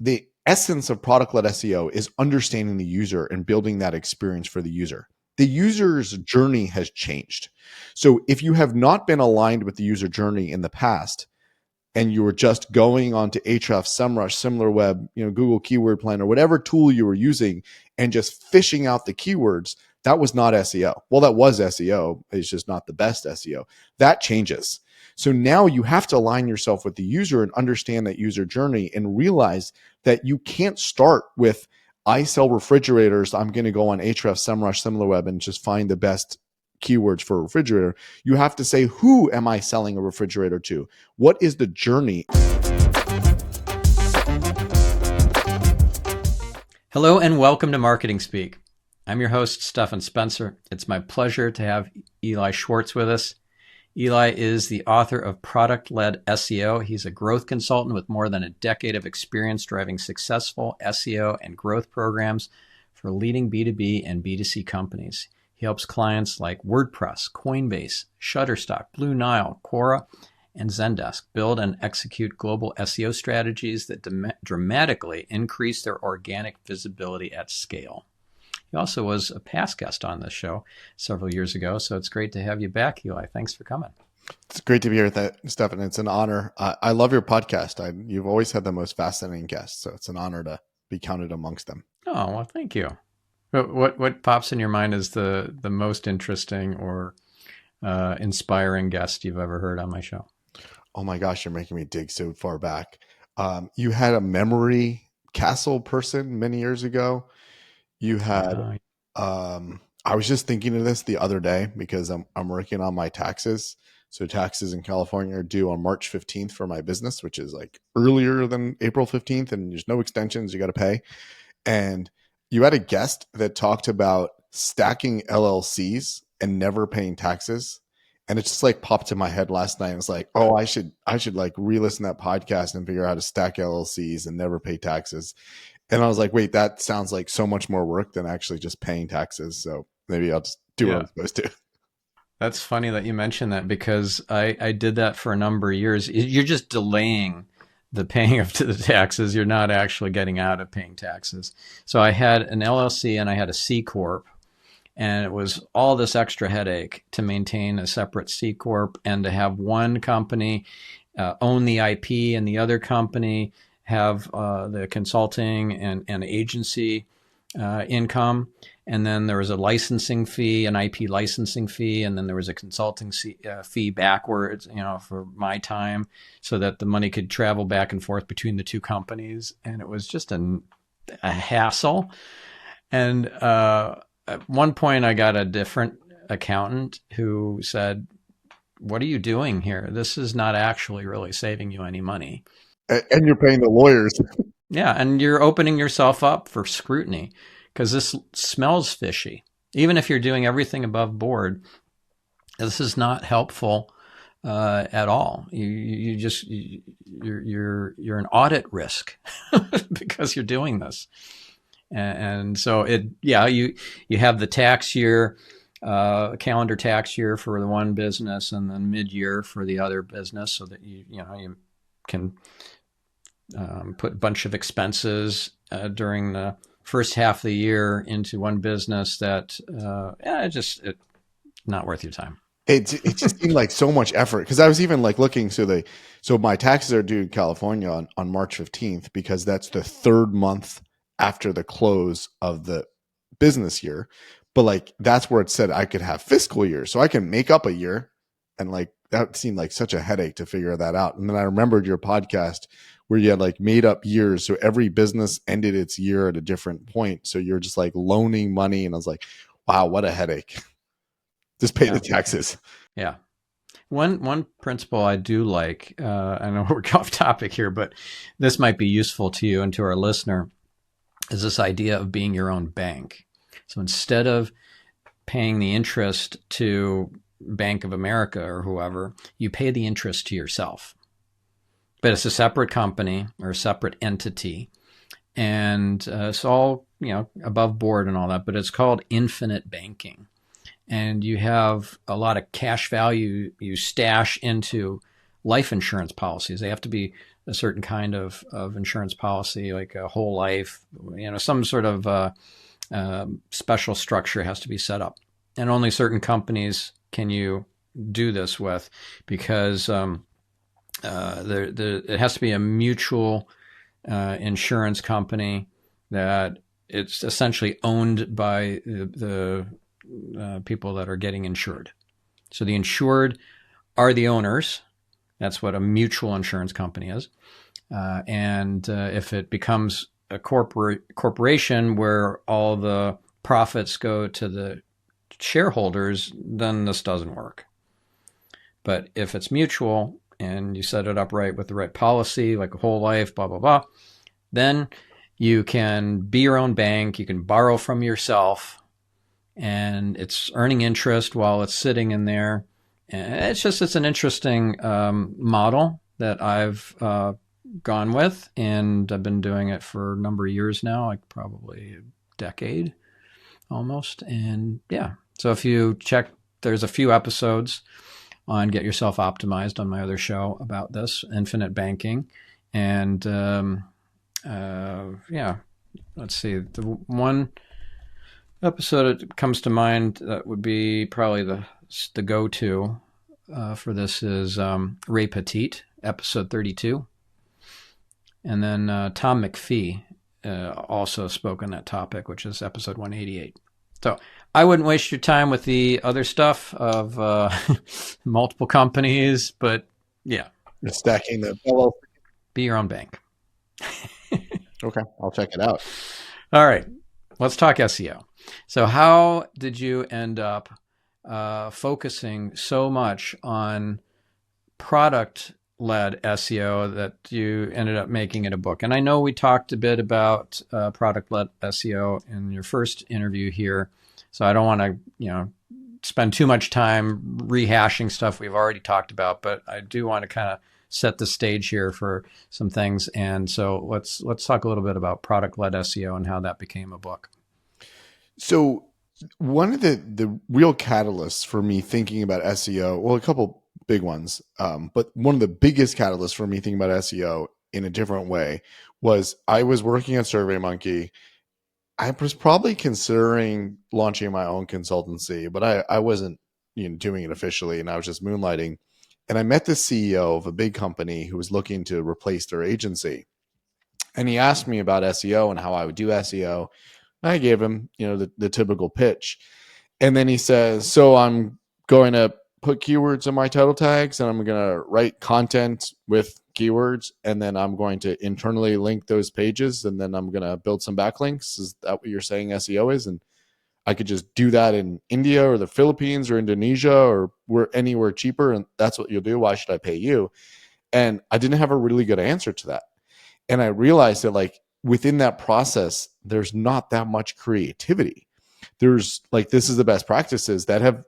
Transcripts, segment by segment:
the essence of product-led SEO is understanding the user and building that experience for the user. The user's journey has changed. So if you have not been aligned with the user journey in the past, and you were just going onto Ahrefs, SEMrush, SimilarWeb, Google Keyword Planner, whatever tool you were using, and just fishing out the keywords, that was not SEO. Well, that was SEO. It's just not the best SEO. That changes. So now you have to align yourself with the user and understand that user journey and realize that you can't start with, I sell refrigerators, I'm going to go on Ahrefs, SEMrush, SimilarWeb, and just find the best keywords for a refrigerator. You have to say, who am I selling a refrigerator to? What is the journey? Hello and welcome to Marketing Speak. I'm your host, Stephan Spencer. It's my pleasure to have Eli Schwartz with us. Eli is the author of Product-Led SEO. He's a growth consultant with more than a decade of experience driving successful SEO and growth programs for leading B2B and B2C companies. He helps clients like WordPress, Coinbase, Shutterstock, BlueNile, Quora, and Zendesk build and execute global SEO strategies that dramatically increase their organic visibility at scale. He also was a past guest on this show several years ago, so it's great to have you back, Eli. Thanks for coming. It's great to be here, Stephan. It's an honor. I love your podcast. You've always had the most fascinating guests, so it's an honor to be counted amongst them. Oh, well, thank you. What pops in your mind is the most interesting or inspiring guest you've ever heard on my show? Oh my gosh, you're making me dig so far back. You had a memory castle person many years ago. You had, I was just thinking of this the other day because I'm working on my taxes. So taxes in California are due on March 15th for my business, which is like earlier than April 15th, and there's no extensions you got to pay. And you had a guest that talked about stacking LLCs and never paying taxes. And it just like popped in my head last night. I was like, oh, I should like re-listen to that podcast and figure out how to stack LLCs and never pay taxes. And I was like, wait, that sounds like so much more work than actually just paying taxes. So maybe I'll just do what I'm supposed to. That's funny that you mentioned that because I did that for a number of years. You're just delaying the paying of the taxes. You're not actually getting out of paying taxes. So I had an LLC and I had a C Corp. And it was all this extra headache to maintain a separate C Corp and to have one company own the IP and the other company have the consulting and agency income. And then there was a licensing fee, an IP licensing fee, and then there was a consulting fee backwards, for my time so that the money could travel back and forth between the two companies. And it was just a hassle. And at one point I got a different accountant who said, what are you doing here? This is not actually really saving you any money. And you're paying the lawyers. Yeah, and you're opening yourself up for scrutiny because this smells fishy. Even if you're doing everything above board, this is not helpful at all. You're an audit risk because you're doing this. And so you have the tax year, calendar tax year for the one business, and then mid-year for the other business, so that you can put a bunch of expenses during the first half of the year into one business that it's not worth your time. It just seemed like so much effort because I was even like looking. So my taxes are due in California on March 15th because that's the third month after the close of the business year. But like, that's where it said I could have fiscal year. So I can make up a year. And like, that seemed like such a headache to figure that out. And then I remembered your podcast where you had like made up years. So every business ended its year at a different point. So you're just like loaning money. And I was like, wow, what a headache. Just pay the taxes. Yeah. One principle I do like, I know we're off topic here, but this might be useful to you and to our listener, is this idea of being your own bank. So instead of paying the interest to Bank of America or whoever, you pay the interest to yourself. But it's a separate company or a separate entity. And it's all, above board and all that, but it's called infinite banking. And you have a lot of cash value you stash into life insurance policies. They have to be a certain kind of insurance policy, like a whole life, some sort of special structure has to be set up. And only certain companies can you do this with, because it has to be a mutual insurance company that it's essentially owned by the people that are getting insured. So the insured are the owners. That's what a mutual insurance company is. And if it becomes a corporation where all the profits go to the shareholders, then this doesn't work. But if it's mutual and you set it up right with the right policy, like a whole life, blah, blah, blah, then you can be your own bank. You can borrow from yourself, and it's earning interest while it's sitting in there. And it's an interesting model that I've gone with, and I've been doing it for a number of years now, like probably a decade almost. And yeah, so if you check, there's a few episodes on Get Yourself Optimized on my other show about this, infinite banking. And yeah, let's see, the one episode that comes to mind that would be probably the go-to for this is Ray Petit, episode 32. And then Tom McPhee also spoke on that topic, which is episode 188. So I wouldn't waste your time with the other stuff of multiple companies, but yeah. You're stacking the LLC. Be your own bank. Okay, I'll check it out. All right, let's talk SEO. So how did you end up focusing so much on product-led SEO that you ended up making it a book? And I know we talked a bit about product-led SEO in your first interview here, so I don't want to, spend too much time rehashing stuff we've already talked about, but I do want to kind of set the stage here for some things. And so let's talk a little bit about product-led SEO and how that became a book. So one of the real catalysts for me thinking about SEO, well, a couple big ones, but one of the biggest catalysts for me thinking about SEO in a different way was I was working at SurveyMonkey. I was probably considering launching my own consultancy, but I wasn't doing it officially, and I was just moonlighting. And I met the CEO of a big company who was looking to replace their agency. And he asked me about SEO and how I would do SEO. And I gave him, the typical pitch. And then he says, so I'm going to put keywords in my title tags, and I'm going to write content with keywords, and then I'm going to internally link those pages, and then I'm going to build some backlinks. Is that what you're saying SEO is? And I could just do that in India or the Philippines or Indonesia or anywhere cheaper, and that's what you'll do. Why should I pay you? And I didn't have a really good answer to that. And I realized that within that process, there's not that much creativity. There's this is the best practices that have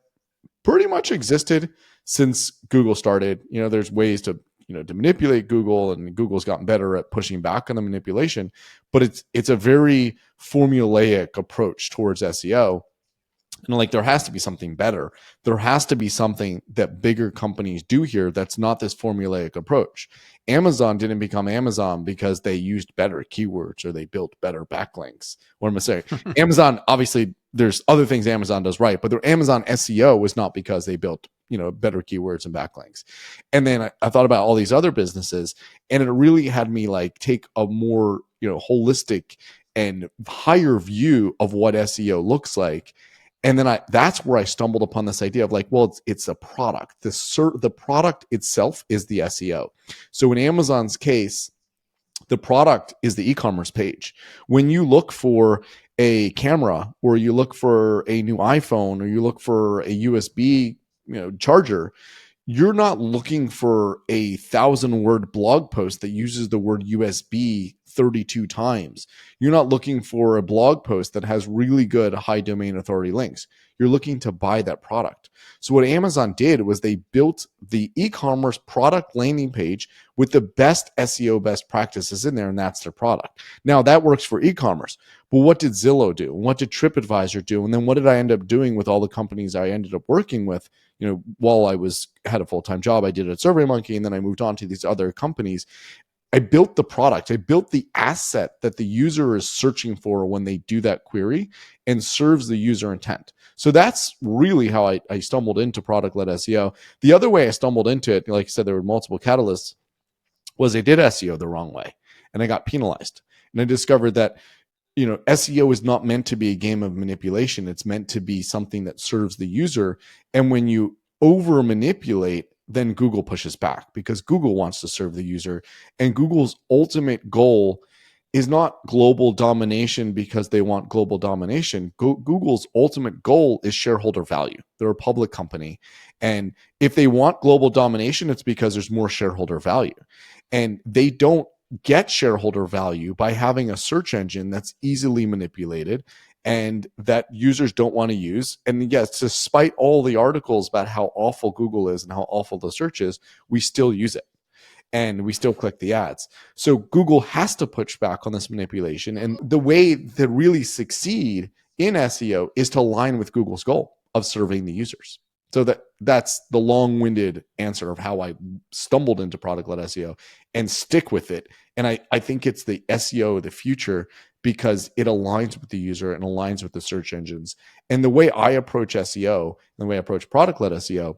pretty much existed since Google started. There's ways to manipulate Google, and Google's gotten better at pushing back on the manipulation, but it's a very formulaic approach towards SEO. And there has to be something better. There has to be something that bigger companies do here that's not this formulaic approach. Amazon didn't become Amazon because they used better keywords or they built better backlinks. What am I saying? Amazon, obviously, there's other things Amazon does right, but their Amazon SEO was not because they built better keywords and backlinks. And then I thought about all these other businesses, and it really had me take a more holistic and higher view of what SEO looks like. And then that's where I stumbled upon this idea of it's a product. The product itself is the SEO. So in Amazon's case, the product is the e-commerce page. When you look for a camera, or you look for a new iPhone, or you look for a USB charger, you're not looking for a 1,000-word blog post that uses the word USB 32 times. You're not looking for a blog post that has really good high domain authority links. You're looking to buy that product. So what Amazon did was they built the e-commerce product landing page with the best SEO best practices in there, and that's their product. Now that works for e-commerce, but what did Zillow do? What did TripAdvisor do? And then what did I end up doing with all the companies I ended up working with? While I had a full-time job, I did it at SurveyMonkey, and then I moved on to these other companies. I built the product. I built the asset that the user is searching for when they do that query and serves the user intent. So that's really how I stumbled into product-led SEO. The other way I stumbled into it, like I said, there were multiple catalysts, was I did SEO the wrong way and I got penalized. And I discovered that, SEO is not meant to be a game of manipulation. It's meant to be something that serves the user. And when you over manipulate, then Google pushes back because Google wants to serve the user. And Google's ultimate goal is not global domination because they want global domination. Google's ultimate goal is shareholder value. They're a public company. And if they want global domination, it's because there's more shareholder value. And they don't get shareholder value by having a search engine that's easily manipulated and that users don't want to use. And yes, despite all the articles about how awful Google is and how awful the search is, we still use it and we still click the ads. So Google has to push back on this manipulation. And the way to really succeed in SEO is to align with Google's goal of serving the users. So that's the long-winded answer of how I stumbled into product-led SEO and stick with it. And I think it's the SEO of the future because it aligns with the user and aligns with the search engines. And the way I approach SEO and the way I approach product-led SEO,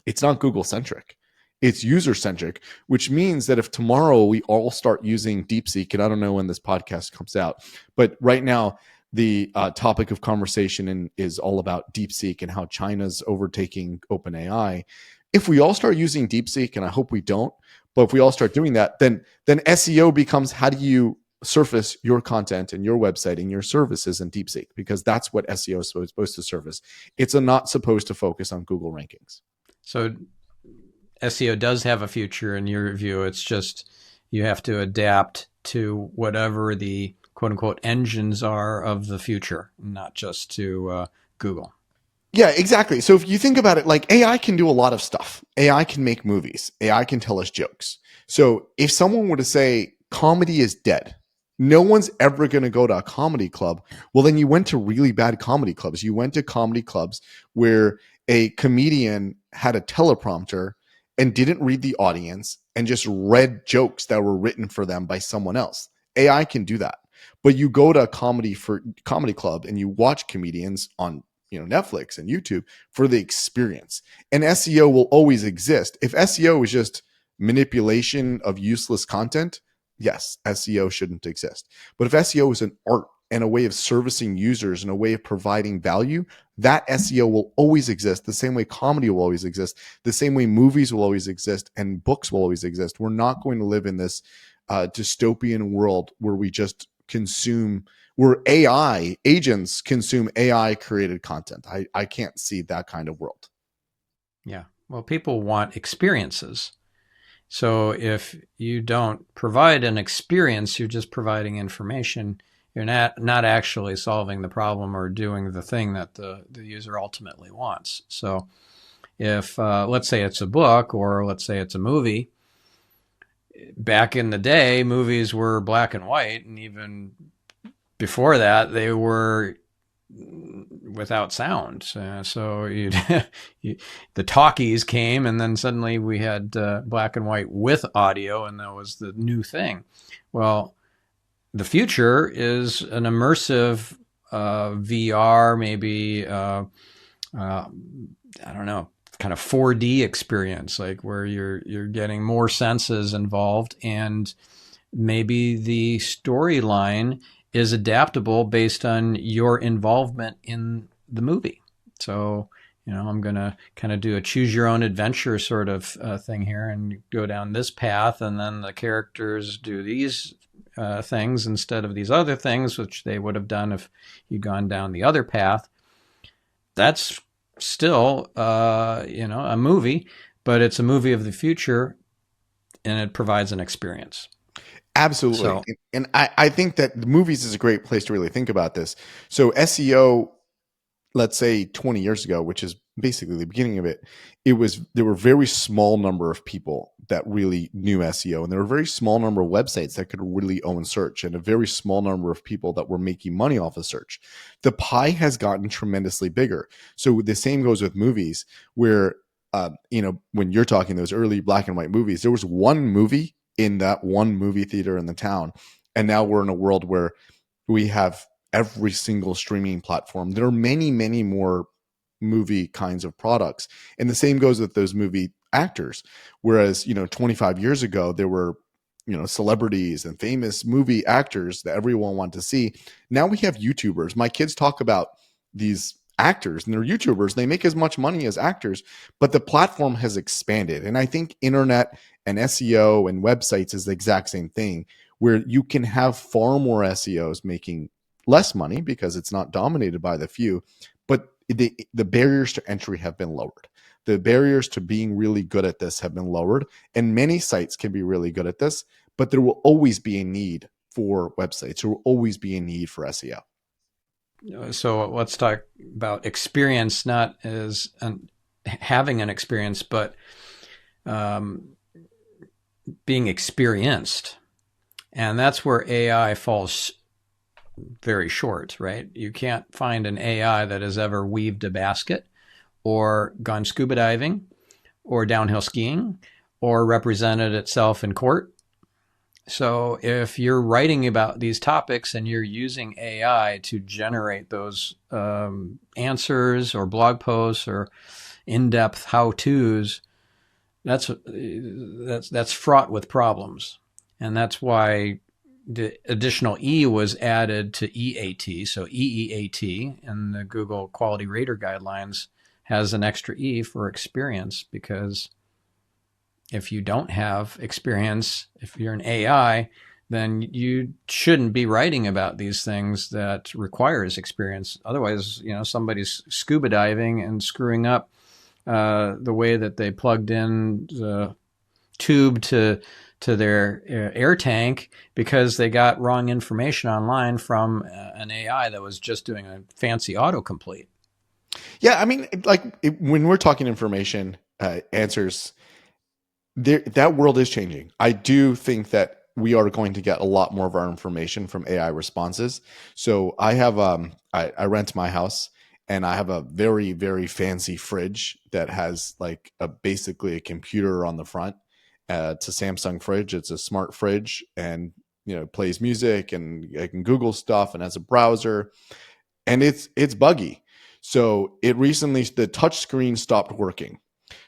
it's not Google-centric. It's user-centric, which means that if tomorrow we all start using DeepSeek, and I don't know when this podcast comes out, but right now, the topic of conversation is all about DeepSeek and how China's overtaking OpenAI. If we all start using DeepSeek, and I hope we don't, but if we all start doing that, then SEO becomes how do you surface your content and your website and your services in DeepSeek, because that's what SEO is supposed to service. It's not supposed to focus on Google rankings. So SEO does have a future in your view. It's just you have to adapt to whatever the quote unquote engines are of the future, not just to Google. Yeah, exactly. So if you think about it, like AI can do a lot of stuff. AI can make movies. AI can tell us jokes. So if someone were to say comedy is dead, no one's ever going to go to a comedy club. Well, then you went to really bad comedy clubs. You went to comedy clubs where a comedian had a teleprompter and didn't read the audience and just read jokes that were written for them by someone else. AI can do that. But you go to a comedy club and you watch comedians on Netflix and YouTube for the experience. And SEO will always exist. If SEO is just manipulation of useless content, yes, SEO shouldn't exist. But if SEO is an art and a way of servicing users and a way of providing value, that SEO will always exist the same way comedy will always exist, the same way movies will always exist and books will always exist. We're not going to live in this dystopian world where we just where AI agents consume AI created content. I can't see that kind of world. Yeah. Well, people want experiences. So if you don't provide an experience, you're just providing information. You're not actually solving the problem or doing the thing that the user ultimately wants. So if, let's say it's a book or let's say it's a movie, back in the day, movies were black and white, and even before that, they were without sound. So the talkies came, and then suddenly we had black and white with audio, and that was the new thing. Well, the future is an immersive VR, maybe, I don't know, kind of 4D experience, like where you're getting more senses involved, and maybe the storyline is adaptable based on your involvement in the movie. So, I'm going to kind of do a choose your own adventure sort of thing here and go down this path, and then the characters do these things instead of these other things, which they would have done if you'd gone down the other path. That's still, a movie, but it's a movie of the future, and it provides an experience. Absolutely. So, and I think that the movies is a great place to really think about this. So SEO, let's say 20 years ago, which is basically the beginning of it, there were a very small number of people that really knew SEO, and there were a very small number of websites that could really own search, and a very small number of people that were making money off of search. The pie has gotten tremendously bigger. So the same goes with movies, where when you're talking those early black and white movies, there was one movie in that one movie theater in the town. And now we're in a world where we have every single streaming platform. There are many, many more movie kinds of products. And the same goes with those movie actors. Whereas, 25 years ago, there were, celebrities and famous movie actors that everyone wanted to see. Now we have YouTubers. My kids talk about these actors and they're YouTubers. They make as much money as actors, but the platform has expanded. And I think internet and SEO and websites is the exact same thing, where you can have far more SEOs making less money because it's not dominated by the few, but the barriers to entry have been lowered. The barriers to being really good at this have been lowered, and many sites can be really good at this, but there will always be a need for websites. There will always be a need for SEO. So let's talk about experience, not as having an experience, but being experienced. And that's where AI falls very short, right? You can't find an AI that has ever weaved a basket or gone scuba diving or downhill skiing or represented itself in court. So if you're writing about these topics and you're using AI to generate those answers or blog posts or in-depth how-tos, that's fraught with problems. And that's why the additional E was added to EAT. So EEAT in the Google Quality Rater Guidelines has an extra E for experience, because if you don't have experience, if you're an AI, then you shouldn't be writing about these things that requires experience. Otherwise, somebody's scuba diving and screwing up the way that they plugged in the tube to their air tank because they got wrong information online from an AI that was just doing a fancy autocomplete. Yeah, I mean, when we're talking information answers, that world is changing. I do think that we are going to get a lot more of our information from AI responses. So I have I rent my house, and I have a very, very fancy fridge that has basically a computer on the front. It's a Samsung fridge. It's a smart fridge, and it plays music, and I can Google stuff, and has a browser, and it's buggy. So the touch screen stopped working.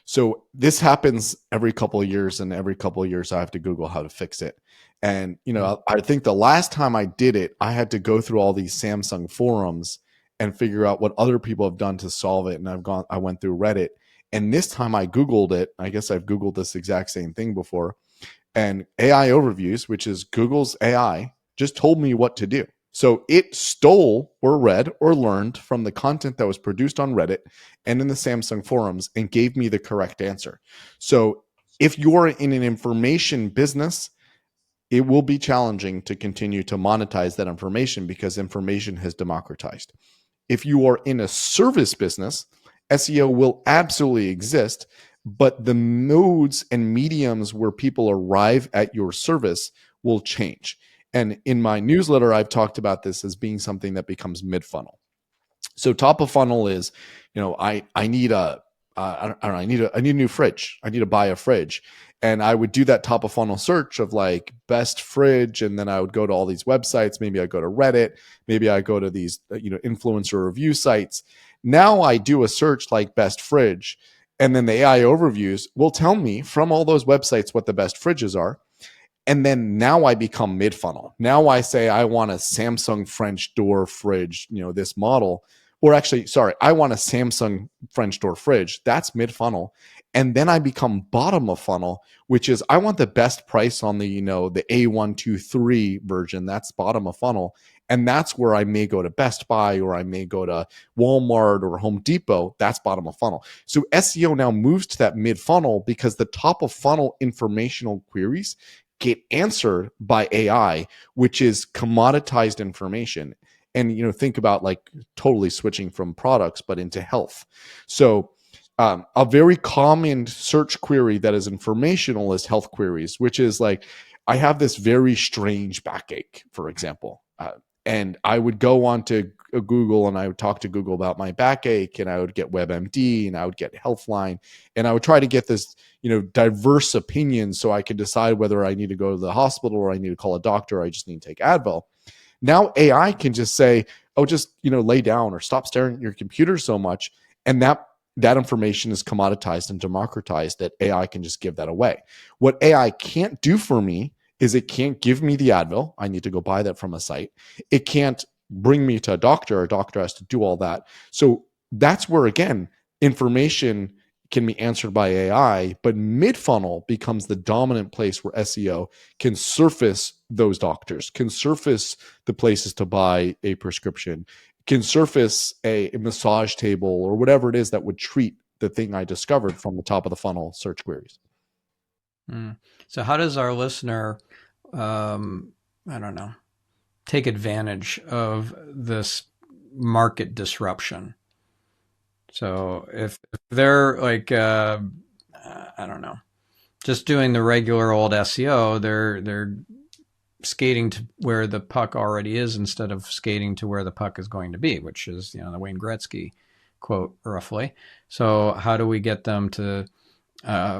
So this happens every couple of years, and every couple of years I have to Google how to fix it. And I think the last time I did it, I had to go through all these Samsung forums and figure out what other people have done to solve it. And I went through Reddit, and this time I Googled it. I guess I've Googled this exact same thing before. And AI Overviews, which is Google's AI, just told me what to do. So it stole or read or learned from the content that was produced on Reddit and in the Samsung forums and gave me the correct answer. So if you're in an information business, it will be challenging to continue to monetize that information because information has democratized. If you are in a service business, SEO will absolutely exist, but the modes and mediums where people arrive at your service will change. And in my newsletter, I've talked about this as being something that becomes mid-funnel. So top of funnel is, I need I need a new fridge. I need to buy a fridge. And I would do that top of funnel search of best fridge. And then I would go to all these websites. Maybe I go to Reddit. Maybe I go to these, influencer review sites. Now I do a search like best fridge. And then the AI overviews will tell me from all those websites what the best fridges are. And then now I become mid-funnel. Now I say I want a Samsung French door fridge, this model. Or actually, sorry, I want a Samsung French door fridge. That's mid-funnel. And then I become bottom of funnel, which is I want the best price on the, the A123 version. That's bottom of funnel. And that's where I may go to Best Buy, or I may go to Walmart or Home Depot. That's bottom of funnel. So SEO now moves to that mid-funnel because the top of funnel informational queries get answered by AI, which is commoditized information. And think about totally switching from products but into health. So a very common search query that is informational is health queries, which is I have this very strange backache, for example. And I would go on to Google and I would talk to Google about my backache, and I would get WebMD and I would get Healthline, and I would try to get this, diverse opinions so I could decide whether I need to go to the hospital or I need to call a doctor or I just need to take Advil. Now AI can just say, oh, just, lay down or stop staring at your computer so much. And that information is commoditized and democratized that AI can just give that away. What AI can't do for me is it can't give me the Advil. I need to go buy that from a site. It can't bring me to a doctor. A doctor has to do all that. So that's where, again, information can be answered by AI, but mid-funnel becomes the dominant place where SEO can surface those doctors, can surface the places to buy a prescription, can surface a massage table or whatever it is that would treat the thing I discovered from the top of the funnel search queries. So how does our listener, take advantage of this market disruption? So if they're like, just doing the regular old SEO, they're skating to where the puck already is instead of skating to where the puck is going to be, which is, the Wayne Gretzky quote, roughly. So how do we get them to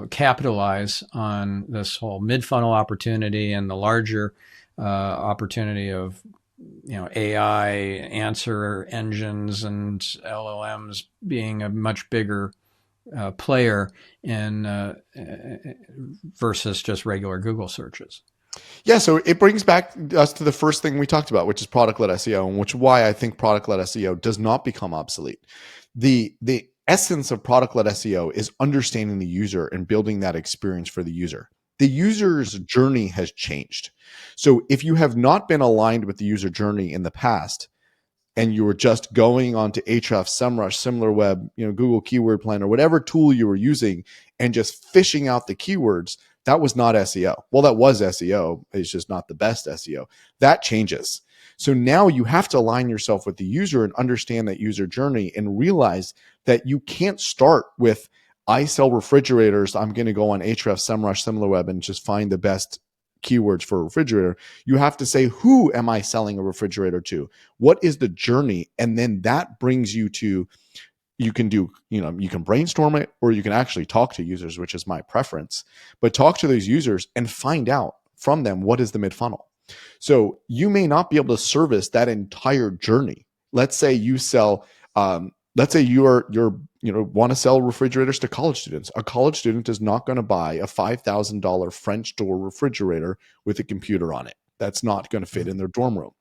capitalize on this whole mid-funnel opportunity and the larger opportunity of AI answer engines and LLMs being a much bigger player in versus just regular Google searches? Yeah, so it brings back us to the first thing we talked about, which is product-led SEO, and which why I think product-led SEO does not become obsolete. The essence of product-led SEO is understanding the user and building that experience for the user. The user's journey has changed. So if you have not been aligned with the user journey in the past, and you were just going onto Ahrefs, SEMrush, SimilarWeb, Google Keyword Planner, whatever tool you were using, and just fishing out the keywords, that was not SEO. Well, that was SEO. It's just not the best SEO. That changes. So now you have to align yourself with the user and understand that user journey and realize that you can't start with, I sell refrigerators, I'm going to go on Ahrefs, SEMrush, SimilarWeb, and just find the best keywords for a refrigerator. You have to say, who am I selling a refrigerator to? What is the journey? And then that brings you to, you can do, you can brainstorm it, or you can actually talk to users, which is my preference, but talk to those users and find out from them, what is the mid-funnel? So you may not be able to service that entire journey. Let's say you sell, let's say you're want to sell refrigerators to college students. A college student is not going to buy a $5,000 French door refrigerator with a computer on it. That's not going to fit in their dorm room.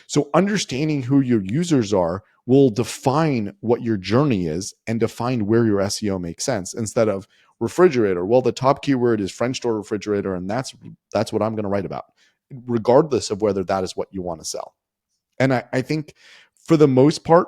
So understanding who your users are will define what your journey is and define where your SEO makes sense, instead of refrigerator. Well, the top keyword is French door refrigerator, and that's what I'm going to write about, regardless of whether that is what you want to sell. And I think for the most part,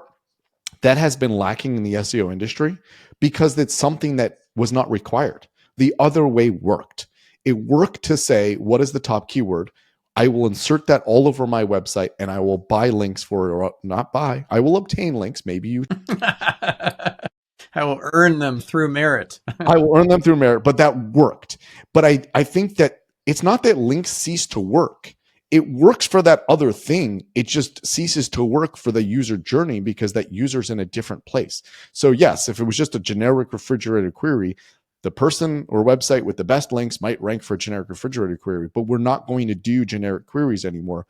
that has been lacking in the SEO industry because it's something that was not required. The other way worked. It worked to say, what is the top keyword? I will insert that all over my website and I will buy links for it, or not buy. I will obtain links. Maybe you. I will earn them through merit. I will earn them through merit, but that worked. But I think that it's not that links cease to work. It works for that other thing. It just ceases to work for the user journey because that user's in a different place. So yes, if it was just a generic refrigerator query, the person or website with the best links might rank for a generic refrigerator query, but we're not going to do generic queries anymore.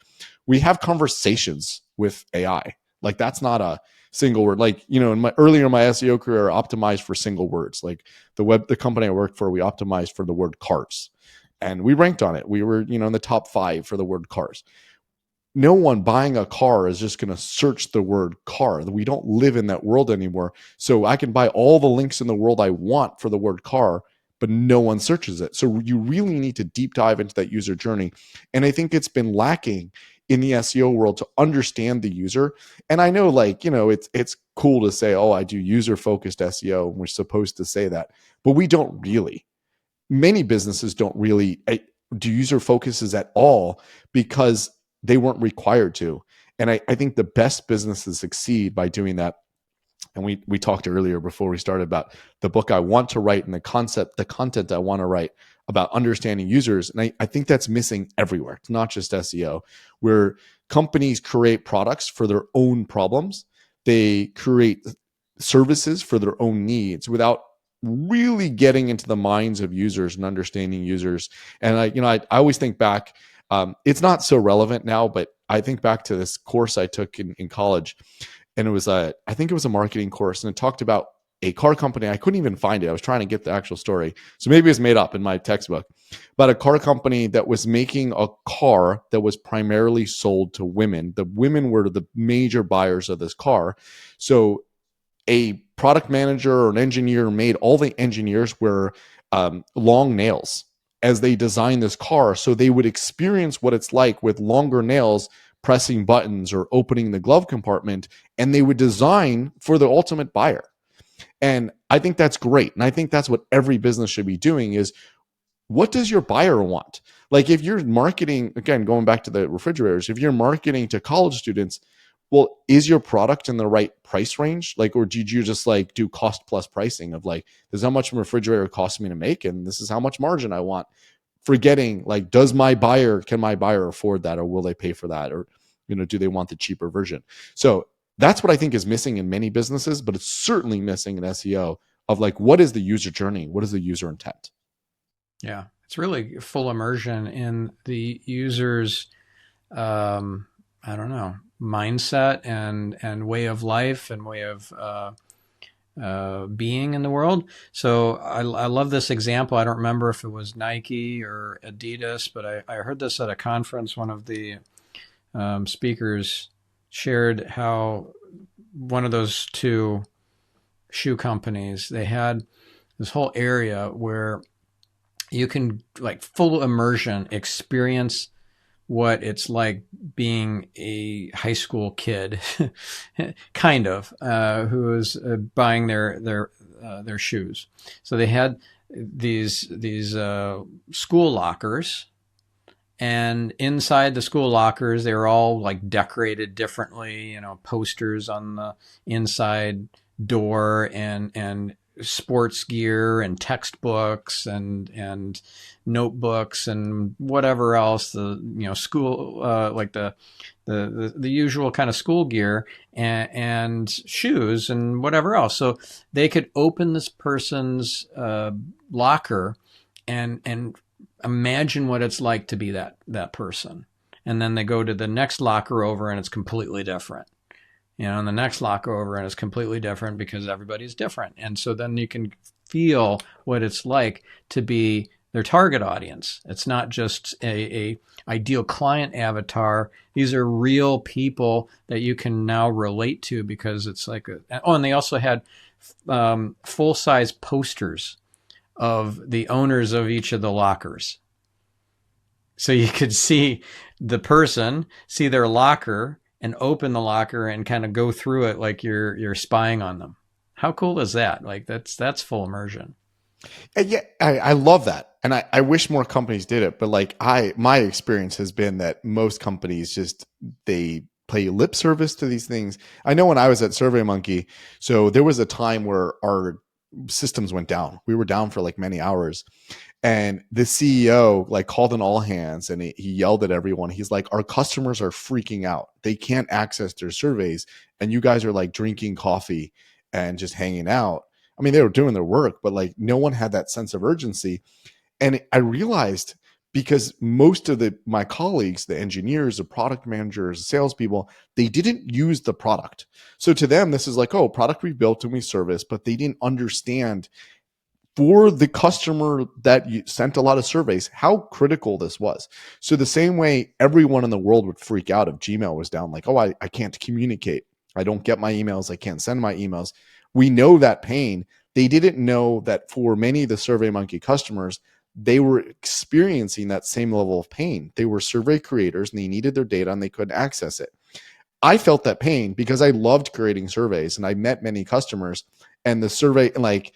We have conversations with AI. Like, that's not a single word. Like, earlier in my SEO career, I optimized for single words. Like the company I worked for, we optimized for the word cars. And we ranked on it. We were, in the top 5 for the word cars. No one buying a car is just going to search the word car. We don't live in that world anymore. So I can buy all the links in the world I want for the word car, but no one searches it. So you really need to deep dive into that user journey. And I think it's been lacking in the SEO world to understand the user. And I know, it's cool to say, oh, I do user-focused SEO, and we're supposed to say that, but we don't really. Many businesses don't really do user focuses at all because they weren't required to. And I think the best businesses succeed by doing that. And we talked earlier before we started about the book I want to write and the content I want to write about understanding users. And I think that's missing everywhere. It's not just SEO. We're companies create products for their own problems. They create services for their own needs without really getting into the minds of users and understanding users. And I always think back, it's not so relevant now, but I think back to this course I took in college, and it was I think it was a marketing course, and it talked about a car company. I couldn't even find it. I was trying to get the actual story, so maybe it's made up in my textbook, but a car company that was making a car that was primarily sold to women. The women were the major buyers of this car. So a product manager or an engineer made all the engineers wear long nails as they designed this car, so they would experience what it's like with longer nails pressing buttons or opening the glove compartment, and they would design for the ultimate buyer. And I think that's great. And I think that's what every business should be doing is, what does your buyer want? Like if you're marketing, again, going back to the refrigerators, if you're marketing to college students, well, is your product in the right price range? Like, or did you just like do cost plus pricing of like, this is how much a refrigerator costs me to make, and this is how much margin I want? Forgetting like, can my buyer afford that, or will they pay for that? Or, do they want the cheaper version? So that's what I think is missing in many businesses, but it's certainly missing in SEO of like, what is the user journey? What is the user intent? Yeah, it's really full immersion in the user's, I don't know, mindset and way of life and way of being in the world. So I love this example. I don't remember if it was Nike or Adidas, but I heard this at a conference. One of the speakers shared how one of those two shoe companies, they had this whole area where you can like full immersion experience what it's like being a high school kid, kind of, who is buying their shoes. So they had these school lockers, and inside the school lockers, they were all like decorated differently, posters on the inside door and sports gear and textbooks and notebooks and whatever else, the school like the usual kind of school gear and shoes and whatever else. So they could open this person's locker and imagine what it's like to be that person. And then they go to the next locker over and it's completely different. And the next locker over and it's completely different because everybody's different. And so then you can feel what it's like to be their target audience. It's not just a ideal client avatar. These are real people that you can now relate to because it's like and they also had full-size posters of the owners of each of the lockers. So you could see the person, see their locker, and open the locker and kind of go through it like you're spying on them. How cool is that? Like that's full immersion. Yeah, I love that. And I wish more companies did it, but like my experience has been that most companies just, they play lip service to these things. I know when I was at SurveyMonkey, so there was a time where our systems went down. We were down for like many hours. And the CEO like called an all hands and he yelled at everyone. He's like, our customers are freaking out. They can't access their surveys. And you guys are like drinking coffee and just hanging out. I mean, they were doing their work, but like no one had that sense of urgency. And I realized, because most of my colleagues, the engineers, the product managers, the salespeople, they didn't use the product. So to them, this is like, oh, product we built and we service, but they didn't understand for the customer that you sent a lot of surveys, how critical this was. So the same way everyone in the world would freak out if Gmail was down, like, oh, I can't communicate. I don't get my emails. I can't send my emails. We know that pain. They didn't know that for many of the SurveyMonkey customers, they were experiencing that same level of pain. They were survey creators and they needed their data and they couldn't access it. I felt that pain because I loved creating surveys and I met many customers, and the survey, like,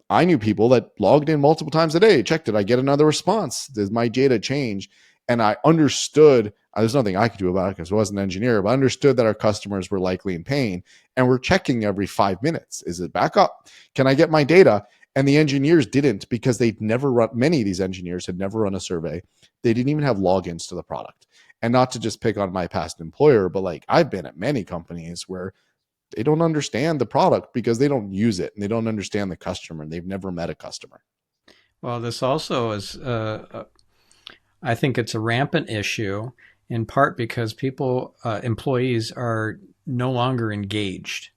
I knew people that logged in multiple times a day, checked, did I get another response? Did my data change? And I understood, there's nothing I could do about it because I wasn't an engineer, but I understood that our customers were likely in pain and we're checking every 5 minutes. Is it back up? Can I get my data? And the engineers didn't, because they'd never run, many of these engineers had never run a survey. They didn't even have logins to the product. And not to just pick on my past employer, but like I've been at many companies where they don't understand the product because they don't use it and they don't understand the customer and they've never met a customer. Well, this also is, I think it's a rampant issue in part because employees are no longer engaged.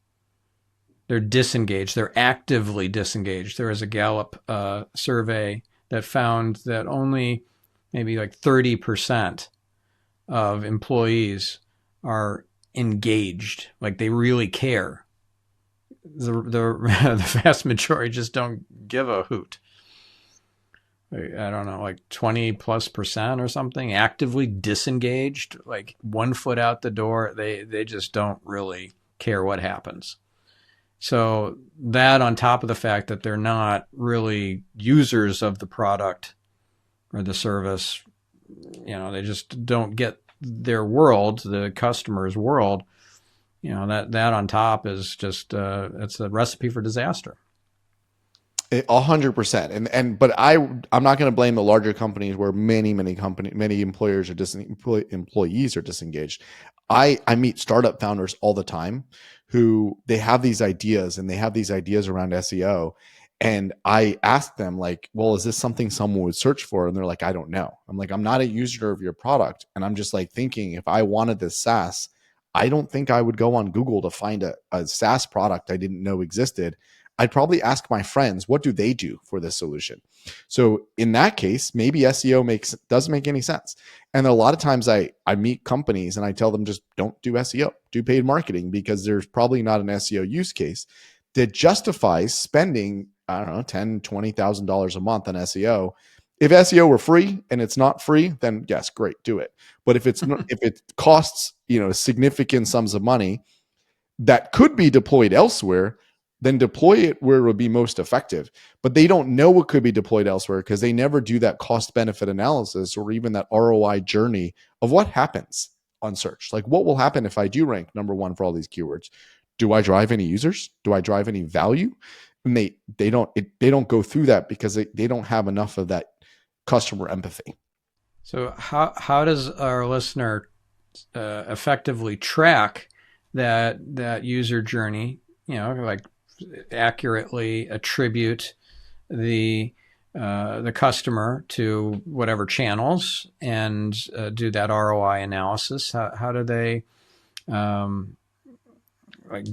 They're disengaged. They're actively disengaged. There was a Gallup survey that found that only maybe like 30% of employees are engaged, like they really care. The vast majority just don't give a hoot. I don't know, like 20+% or something, actively disengaged, like 1 foot out the door. They just don't really care what happens. So that on top of the fact that they're not really users of the product or the service, they just don't get their world, the customer's world, that on top is just, it's a recipe for disaster. 100%. But I'm not going to blame the larger companies where many employers are employees are disengaged. I meet startup founders all the time who they have these ideas around SEO. And I ask them like, well, is this something someone would search for? And they're like, I don't know. I'm like, I'm not a user of your product. And I'm just like thinking if I wanted this SaaS, I don't think I would go on Google to find a SaaS product I didn't know existed. I'd probably ask my friends, what do they do for this solution? So in that case, maybe SEO doesn't make any sense. And a lot of times I meet companies and I tell them just don't do SEO, do paid marketing, because there's probably not an SEO use case that justifies spending, I don't know, $10,000, $20,000 a month on SEO. If SEO were free and it's not free, then yes, great, do it. But if it's not, if it costs, significant sums of money that could be deployed elsewhere, then deploy it where it would be most effective. But they don't know what could be deployed elsewhere because they never do that cost benefit analysis or even that ROI journey of what happens on search. Like what will happen if I do rank number one for all these keywords? Do I drive any users? Do I drive any value? And they don't go through that because they don't have enough of that customer empathy. So how does our listener effectively track that user journey? Like accurately attribute the customer to whatever channels and do that ROI analysis. How do they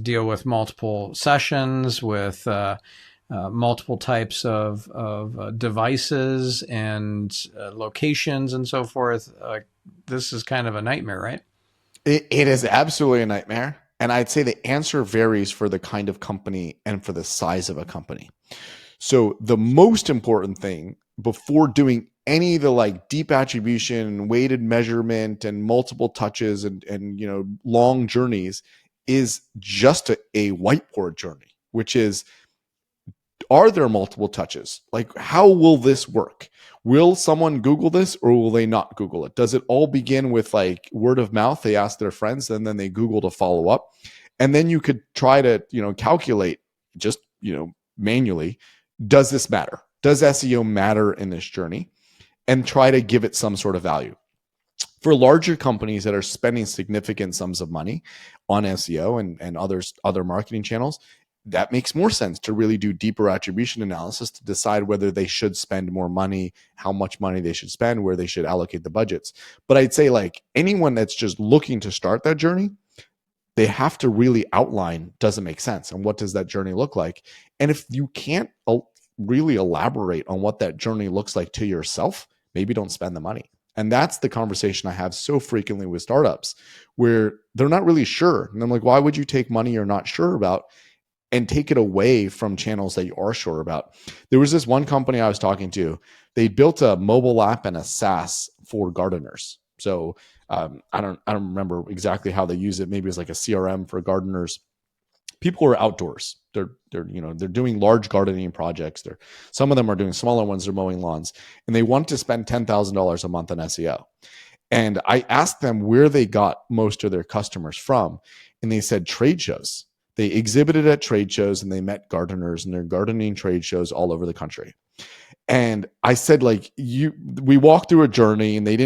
deal with multiple sessions, with multiple types of devices and locations and so forth? This is kind of a nightmare, right? It is absolutely a nightmare. And I'd say the answer varies for the kind of company and for the size of a company. So the most important thing before doing any of the deep attribution, weighted measurement, and multiple touches and long journeys is just a whiteboard journey, which is, are there multiple touches? Like, how will this work? Will someone Google this or will they not Google it? Does it all begin with word of mouth? They ask their friends and then they Google to follow up. And then you could try to, calculate just, manually, does this matter? Does SEO matter in this journey? And try to give it some sort of value. For larger companies that are spending significant sums of money on SEO and other marketing channels, that makes more sense to really do deeper attribution analysis to decide whether they should spend more money, how much money they should spend, where they should allocate the budgets. But I'd say anyone that's just looking to start that journey, they have to really outline, does it make sense? And what does that journey look like? And if you can't really elaborate on what that journey looks like to yourself, maybe don't spend the money. And that's the conversation I have so frequently with startups where they're not really sure. And I'm like, why would you take money you're not sure about and take it away from channels that you are sure about? There was this one company I was talking to. They built a mobile app and a SaaS for gardeners. So I don't remember exactly how they use it. Maybe it's like a CRM for gardeners. People are outdoors. They're doing large gardening projects. Some of them are doing smaller ones. They're mowing lawns, and they want to spend $10,000 a month on SEO. And I asked them where they got most of their customers from, and they said trade shows. They exhibited at trade shows and they met gardeners, and they're gardening trade shows all over the country. And I said, like, we walked through a journey, and they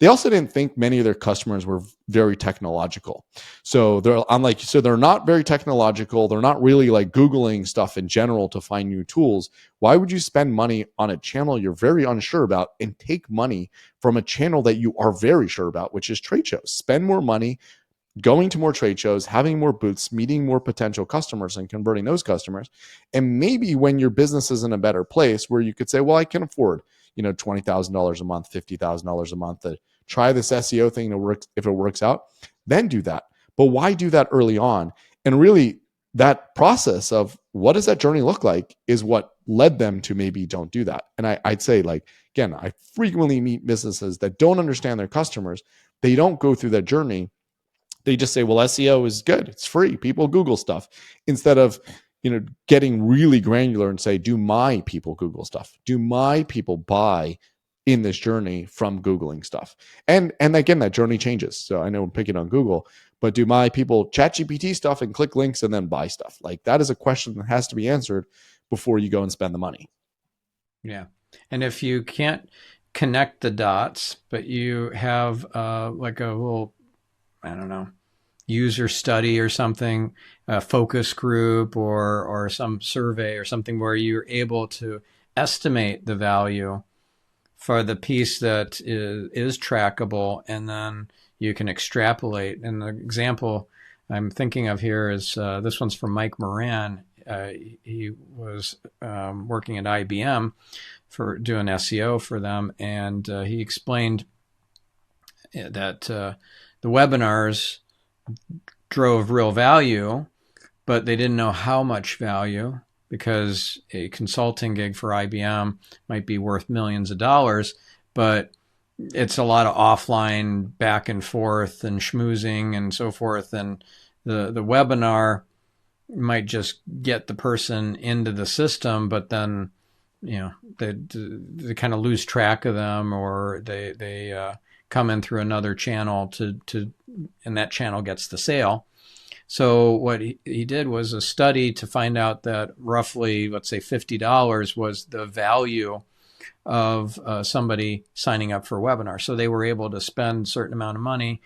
also didn't think many of their customers were very technological. So they're not very technological. They're not really like Googling stuff in general to find new tools. Why would you spend money on a channel you're very unsure about and take money from a channel that you are very sure about, which is trade shows? Spend more money going to more trade shows, having more booths, meeting more potential customers and converting those customers. And maybe when your business is in a better place where you could say, well, I can afford, $20,000 a month, $50,000 a month to try this SEO thing to work. If it works out, then do that. But why do that early on? And really that process of what does that journey look like is what led them to maybe don't do that. And I'd say, like, again, I frequently meet businesses that don't understand their customers. They don't go through that journey. They just say, well, SEO is good. It's free. People Google stuff, instead of, getting really granular and say, do my people Google stuff? Do my people buy in this journey from Googling stuff? And again, that journey changes. So I know I'm picking on Google, but do my people ChatGPT stuff and click links and then buy stuff? Like, that is a question that has to be answered before you go and spend the money. Yeah. And if you can't connect the dots, but you have like a little, I don't know, user study or something, a focus group or some survey or something where you're able to estimate the value for the piece that is trackable, and then you can extrapolate. And the example I'm thinking of here is this one's from Mike Moran. He was working at IBM for doing SEO for them, and he explained that the webinars drove real value, but they didn't know how much value, because a consulting gig for IBM might be worth millions of dollars, but it's a lot of offline back and forth and schmoozing and so forth. And the webinar might just get the person into the system, but then, they kind of lose track of them, or they come in through another channel and that channel gets the sale. So what he did was a study to find out that roughly, let's say $50 was the value of somebody signing up for a webinar. So they were able to spend a certain amount of money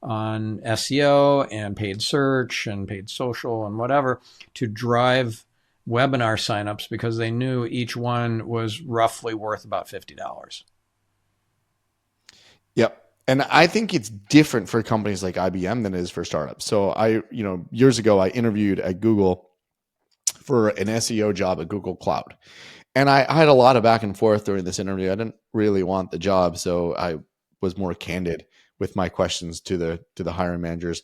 on SEO and paid search and paid social and whatever to drive webinar signups, because they knew each one was roughly worth about $50. Yep. And I think it's different for companies like IBM than it is for startups. So years ago, I interviewed at Google for an SEO job at Google Cloud. And I had a lot of back and forth during this interview. I didn't really want the job, so I was more candid with my questions to the hiring managers.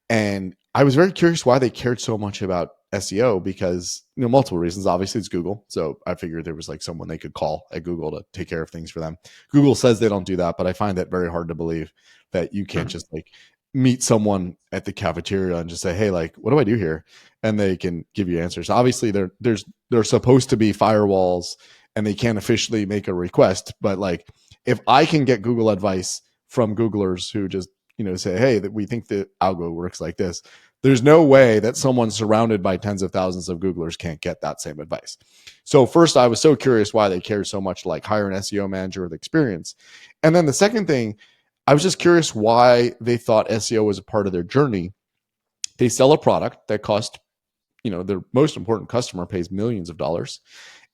And I was very curious why they cared so much about SEO, because multiple reasons. Obviously, it's Google, so I figured there was like someone they could call at Google to take care of things for them. Google says they don't do that, but I find that very hard to believe, that you can't just like meet someone at the cafeteria and just say, hey, like, what do I do here? And they can give you answers. Obviously, they're supposed to be firewalls and they can't officially make a request. But like, if I can get Google advice from Googlers who just, say, hey, that we think the algo works like this, there's no way that someone surrounded by tens of thousands of Googlers can't get that same advice. So first, I was so curious why they cared so much to like hire an SEO manager with experience. And then the second thing, I was just curious why they thought SEO was a part of their journey. They sell a product that cost, their most important customer pays millions of dollars,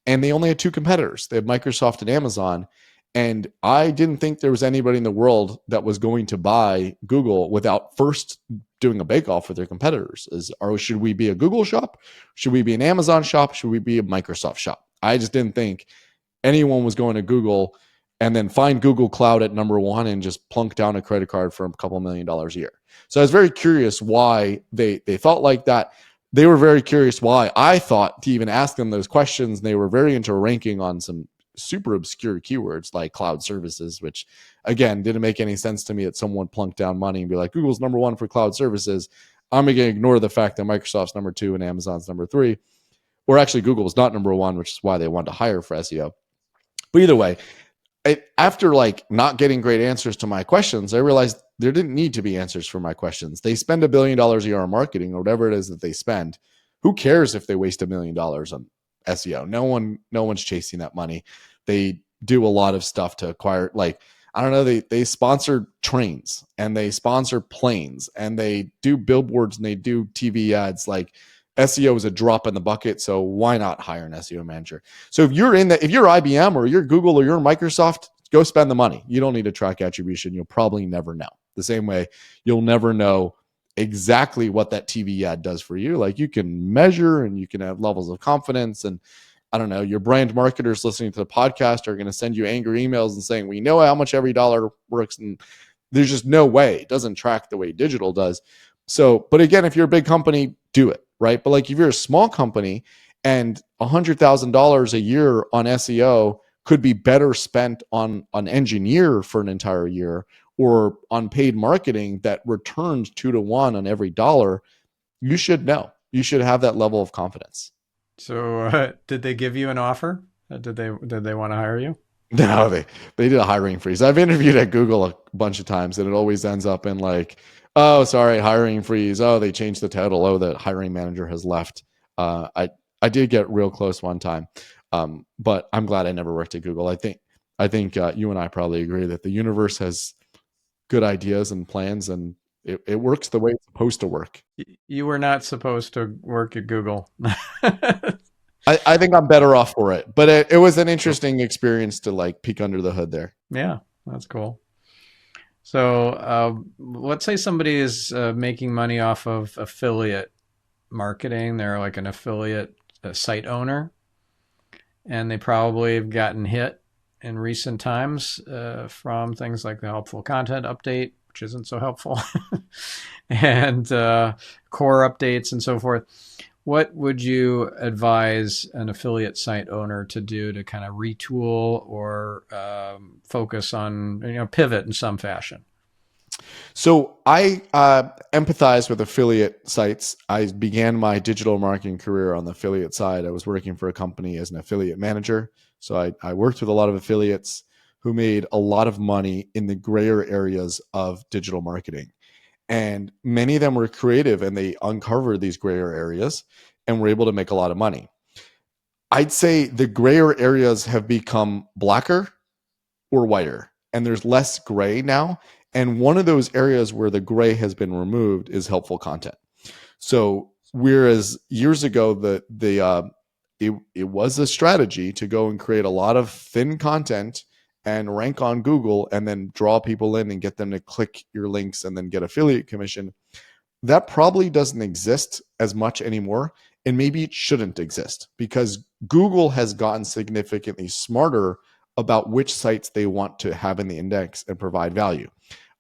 and they only had two competitors. They have Microsoft and Amazon. And I didn't think there was anybody in the world that was going to buy Google without first doing a bake-off with their competitors. Should we be a Google shop? Should we be an Amazon shop? Should we be a Microsoft shop? I just didn't think anyone was going to Google and then find Google Cloud at number one and just plunk down a credit card for a couple $1 million a year. So I was very curious why they thought like that. They were very curious why I thought to even ask them those questions. They were very into ranking on some super obscure keywords like cloud services, which again didn't make any sense to me, that someone plunked down money and be like, Google's number one for cloud services. I'm going to ignore the fact that Microsoft's number two and Amazon's number three, or actually Google is not number one, which is why they wanted to hire for SEO. But either way, after like not getting great answers to my questions, I realized there didn't need to be answers for my questions. They spend $1 billion a year on marketing or whatever it is that they spend. Who cares if they waste $1 million on SEO. No one's chasing that money. They do a lot of stuff to acquire, like, I don't know, they sponsor trains and they sponsor planes and they do billboards and they do TV ads. Like, SEO is a drop in the bucket, so why not hire an SEO manager? So if you're IBM or you're Google or you're Microsoft, go spend the money. You don't need to track attribution. You'll probably never know. The same way you'll never know exactly what that TV ad does for you. Like, you can measure and you can have levels of confidence, and I don't know, your brand marketers listening to the podcast are going to send you angry emails and saying, we know how much every dollar works. And there's just no way. It doesn't track the way digital does. So, but again, if you're a big company, do it, right? But like, if you're a small company and $100,000 a year on SEO could be better spent on an engineer for an entire year or on paid marketing that returns 2 to 1 on every dollar, you should know. You should have that level of confidence. So did they give you an offer? Did they want to hire you? No, they did a hiring freeze. I've interviewed at Google a bunch of times, and it always ends up in like, oh, sorry, hiring freeze. Oh, they changed the title. Oh, the hiring manager has left. I did get real close one time, but I'm glad I never worked at Google. I think you and I probably agree that the universe has good ideas and plans, and it works the way it's supposed to work. You were not supposed to work at Google. I think I'm better off for it, but it was an interesting experience to like peek under the hood there. Yeah, that's cool. So let's say somebody is making money off of affiliate marketing. They're like an affiliate site owner, and they probably have gotten hit in recent times from things like the helpful content update, which isn't so helpful, and core updates and so forth. What would you advise an affiliate site owner to do to kind of retool or focus on, pivot in some fashion? So I empathize with affiliate sites. I began my digital marketing career on the affiliate side. I was working for a company as an affiliate manager. So I worked with a lot of affiliates who made a lot of money in the grayer areas of digital marketing. And many of them were creative and they uncovered these grayer areas and were able to make a lot of money. I'd say the grayer areas have become blacker or whiter, and there's less gray now. And one of those areas where the gray has been removed is helpful content. So whereas years ago, it was a strategy to go and create a lot of thin content and rank on Google and then draw people in and get them to click your links and then get affiliate commission. That probably doesn't exist as much anymore. And maybe it shouldn't exist because Google has gotten significantly smarter about which sites they want to have in the index and provide value.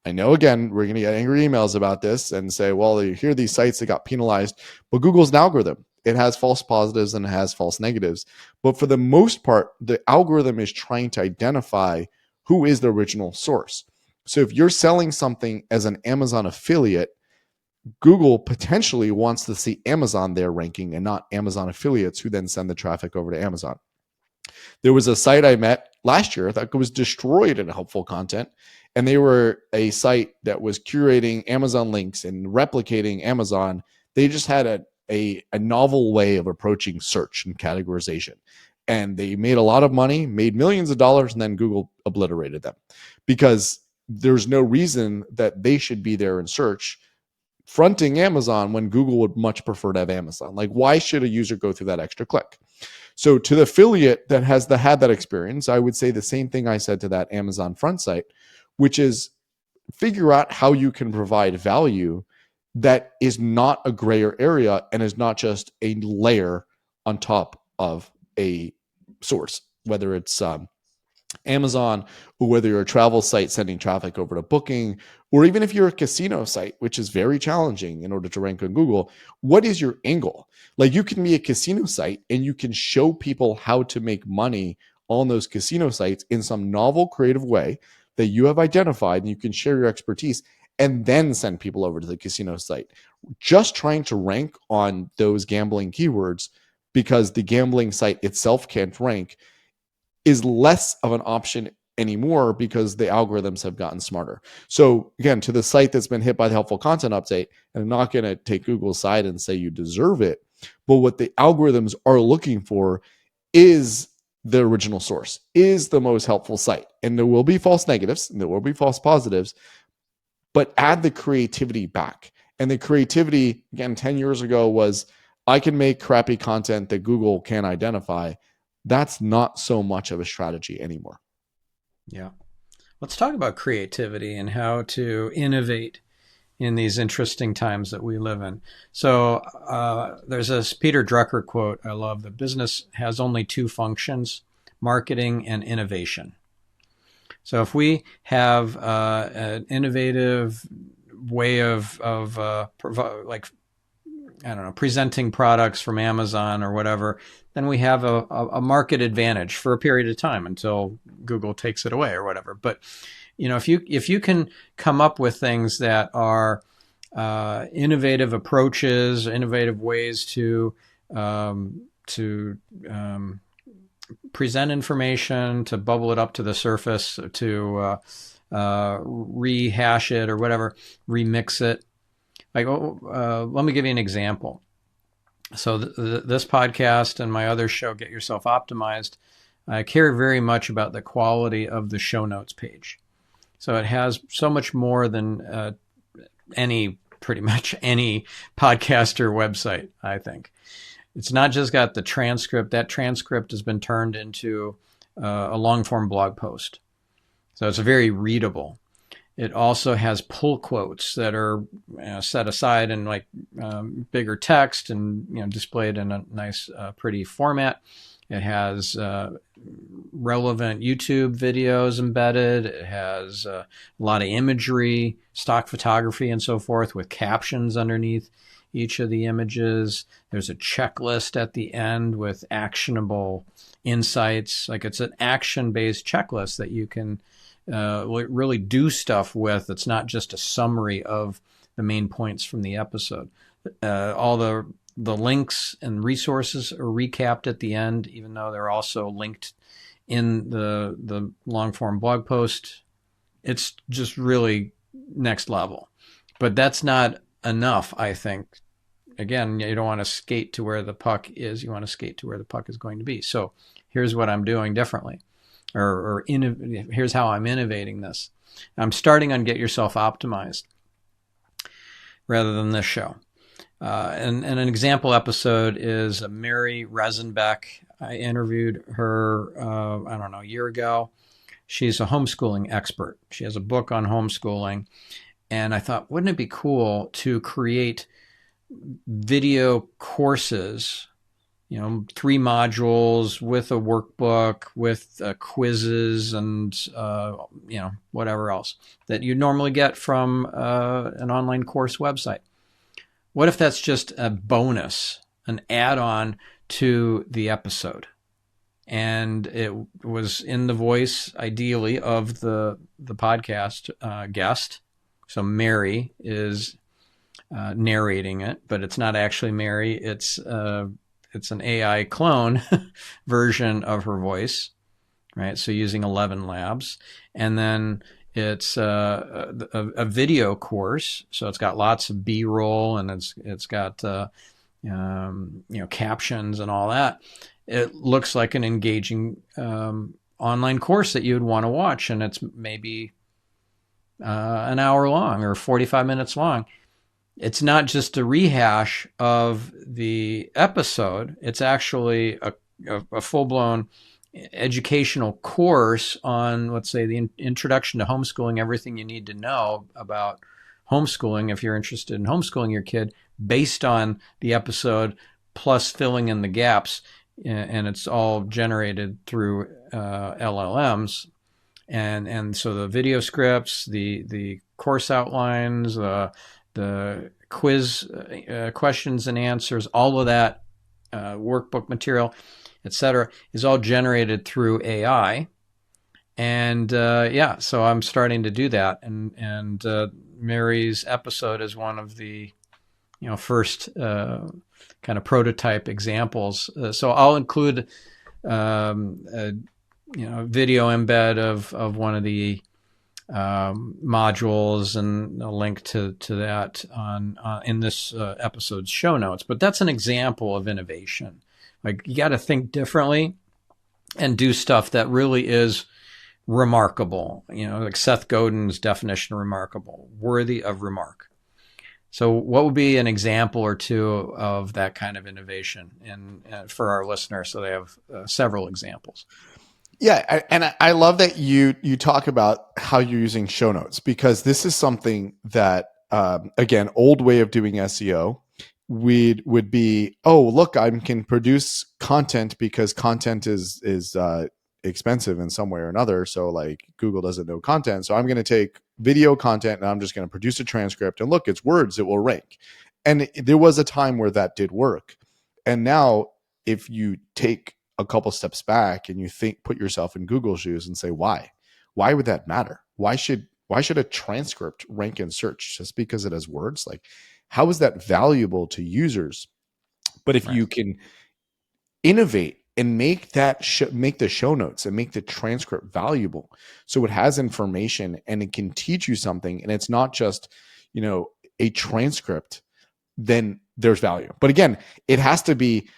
I know, again, we're going to get angry emails about this and say, well, here are these sites that got penalized, but Google's an algorithm. It has false positives and it has false negatives. But for the most part, the algorithm is trying to identify who is the original source. So if you're selling something as an Amazon affiliate, Google potentially wants to see Amazon there ranking and not Amazon affiliates who then send the traffic over to Amazon. There was a site I met last year that was destroyed in helpful content, and they were a site that was curating Amazon links and replicating Amazon. They just had a novel way of approaching search and categorization. And they made a lot of money, made millions of dollars, and then Google obliterated them because there's no reason that they should be there in search fronting Amazon when Google would much prefer to have Amazon. Like, why should a user go through that extra click? So to the affiliate that has had that experience, I would say the same thing I said to that Amazon front site, which is figure out how you can provide value that is not a grayer area and is not just a layer on top of a source, whether it's Amazon or whether you're a travel site sending traffic over to Booking, or even if you're a casino site, which is very challenging in order to rank on Google. What is your angle? Like, you can be a casino site and you can show people how to make money on those casino sites in some novel, creative way that you have identified, and you can share your expertise and then send people over to the casino site. Just trying to rank on those gambling keywords because the gambling site itself can't rank is less of an option anymore because the algorithms have gotten smarter. So again, to the site that's been hit by the helpful content update, and I'm not going to take Google's side and say you deserve it, But what the algorithms are looking for is the original source, is the most helpful site. And there will be false negatives and there will be false positives, but add the creativity back. And the creativity, again, 10 years ago was, I can make crappy content that Google can't identify. That's not so much of a strategy anymore. Yeah. Let's talk about creativity and how to innovate in these interesting times that we live in. So there's this Peter Drucker quote I love: the business has only two functions, marketing and innovation. So if we have an innovative way of like, I don't know, presenting products from Amazon or whatever, then we have a market advantage for a period of time until Google takes it away or whatever. But if you can come up with things that are innovative approaches, innovative ways to present information, to bubble it up to the surface, to rehash it or whatever, remix it. Like, let me give you an example. So this podcast and my other show, Get Yourself Optimized, I care very much about the quality of the show notes page. So it has so much more than pretty much any podcast or website, I think. It's not just got the transcript. That transcript has been turned into a long-form blog post. So it's very readable. It also has pull quotes that are set aside in like bigger text and displayed in a nice, pretty format. It has relevant YouTube videos embedded. It has a lot of imagery, stock photography, and so forth with captions underneath each of the images. There's a checklist at the end with actionable insights. Like, it's an action-based checklist that you can really do stuff with. It's not just a summary of the main points from the episode. All the links and resources are recapped at the end, even though they're also linked in the long-form blog post. It's just really next level. But that's not enough, I think. Again, you don't want to skate to where the puck is. You want to skate to where the puck is going to be. So here's what I'm doing differently. Here's how I'm innovating this. I'm starting on Get Yourself Optimized rather than this show. And an example episode is Mary Rezenbeck. I interviewed her, a year ago. She's a homeschooling expert. She has a book on homeschooling. And I thought, wouldn't it be cool to create video courses, 3 modules with a workbook, with quizzes and, whatever else that you normally get from an online course website. What if that's just a bonus, an add-on to the episode? And it was in the voice, ideally, of the podcast guest. So Mary is narrating it, but it's not actually Mary. It's an AI clone version of her voice, right? So using 11 Labs. And then it's a video course. So it's got lots of B-roll and it's got captions and all that. It looks like an engaging online course that you would want to watch, and it's maybe an hour long or 45 minutes long. It's not just a rehash of the episode. It's actually a full-blown educational course on, let's say, the introduction to homeschooling, everything you need to know about homeschooling if you're interested in homeschooling your kid, based on the episode, plus filling in the gaps. And it's all generated through LLMs. And so the video scripts, the course outlines, the quiz questions and answers, all of that workbook material, etc., is all generated through AI. And so I'm starting to do that. And Mary's episode is one of the first kind of prototype examples. So I'll include a video embed of one of the modules and a link to that on in this episode's show notes. But that's an example of innovation. Like, you got to think differently and do stuff that really is remarkable. Like Seth Godin's definition of remarkable, worthy of remark. So what would be an example or two of that kind of innovation for our listeners, so they have several examples? Yeah, and I love that you talk about how you're using show notes, because this is something that, again, old way of doing SEO would be, oh, look, I can produce content because content is expensive in some way or another. So like Google doesn't know content. So I'm going to take video content and I'm just going to produce a transcript, and look, it's words, it will rank. And there was a time where that did work. And now if you take a couple steps back and you put yourself in Google's shoes and say, why would that matter? Why should a transcript rank in search just because it has words? Like, how is that valuable to users? But if you can innovate and make make the show notes and make the transcript valuable, so it has information and it can teach you something, and it's not just, a transcript, then there's value. But again, it has to be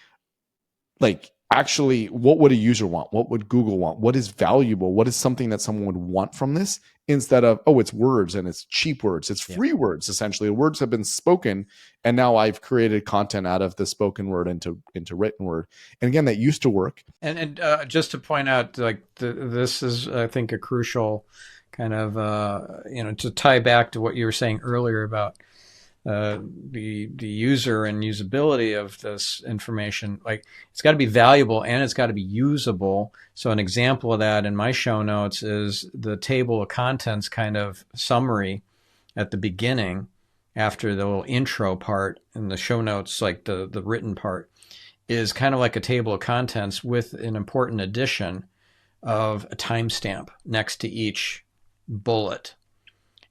like, actually, what would a user want? What would Google want? What is valuable? What is something that someone would want from this, instead of, oh, it's words and it's cheap words. It's free words, essentially. The words have been spoken, and now I've created content out of the spoken word into written word. And again, that used to work. And just to point out, like, this is, I think, a crucial kind of, to tie back to what you were saying earlier about the user and usability of this information. Like, it's got to be valuable and it's got to be usable. So an example of that in my show notes is the table of contents kind of summary at the beginning, after the little intro part in the show notes, like the written part, is kind of like a table of contents with an important addition of a timestamp next to each bullet.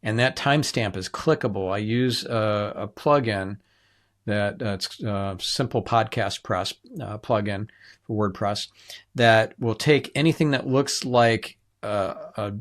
And that timestamp is clickable. I use a plugin that's Simple Podcast Press plugin for WordPress that will take anything that looks like a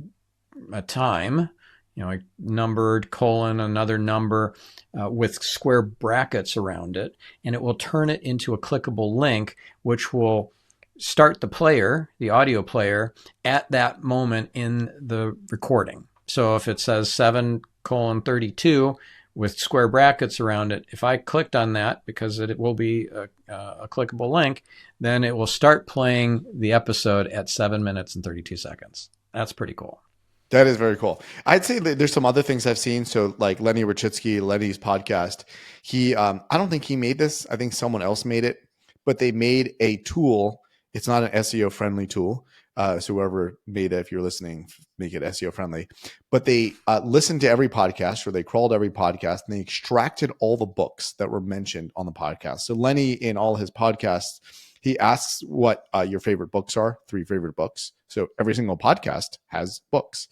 time, like numbered colon, another number with square brackets around it, and it will turn it into a clickable link, which will start the player, the audio player, at that moment in the recording. So if it says 7:32 with square brackets around it, if I clicked on that, because it will be a clickable link, then it will start playing the episode at 7 minutes and 32 seconds. That's pretty cool. That is very cool. I'd say that there's some other things I've seen. So like Lenny Rachitsky, Lenny's podcast, he, I don't think he made this. I think someone else made it, but they made a tool. It's not an SEO friendly tool. So whoever made it, if you're listening, make it SEO friendly. But they listened to every podcast, or they crawled every podcast, and they extracted all the books that were mentioned on the podcast. So Lenny, in all his podcasts, he asks what your favorite books are, 3 favorite books. So every single podcast has books.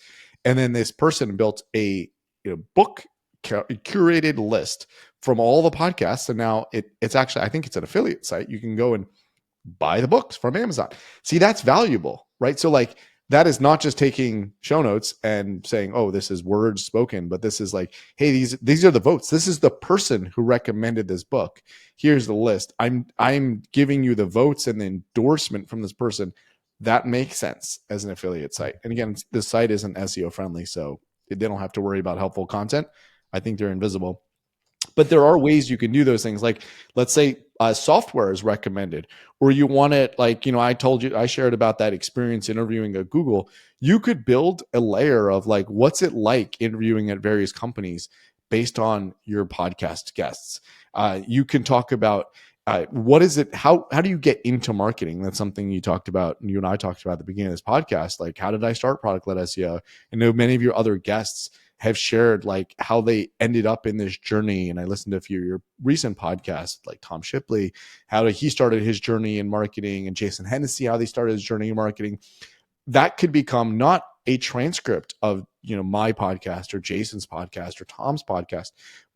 And then this person built a book curated list from all the podcasts. And now it's actually, I think it's an affiliate site. You can go and buy the books from Amazon. See, that's valuable, right? So like, that is not just taking show notes and saying, oh, this is words spoken, but this is like, hey, these are the votes. This is the person who recommended this book. Here's the list. I'm giving you the votes and the endorsement from this person. That makes sense as an affiliate site. And again, the site isn't SEO friendly, so they don't have to worry about helpful content. I think they're invisible. But there are ways you can do those things. Like, let's say software is recommended, or you want it, like, I shared about that experience interviewing at Google. You could build a layer of like, what's it like interviewing at various companies based on your podcast guests. You can talk about what is it, how do you get into marketing? That's something you and I talked about at the beginning of this podcast. Like, how did I start Product-Led SEO? I know many of your other guests have shared like how they ended up in this journey. And I listened to a few of your recent podcasts, like Tom Shipley, how he started his journey in marketing, and Jason Hennessy, how they started his journey in marketing. That could become not a transcript of, my podcast or Jason's podcast or Tom's podcast,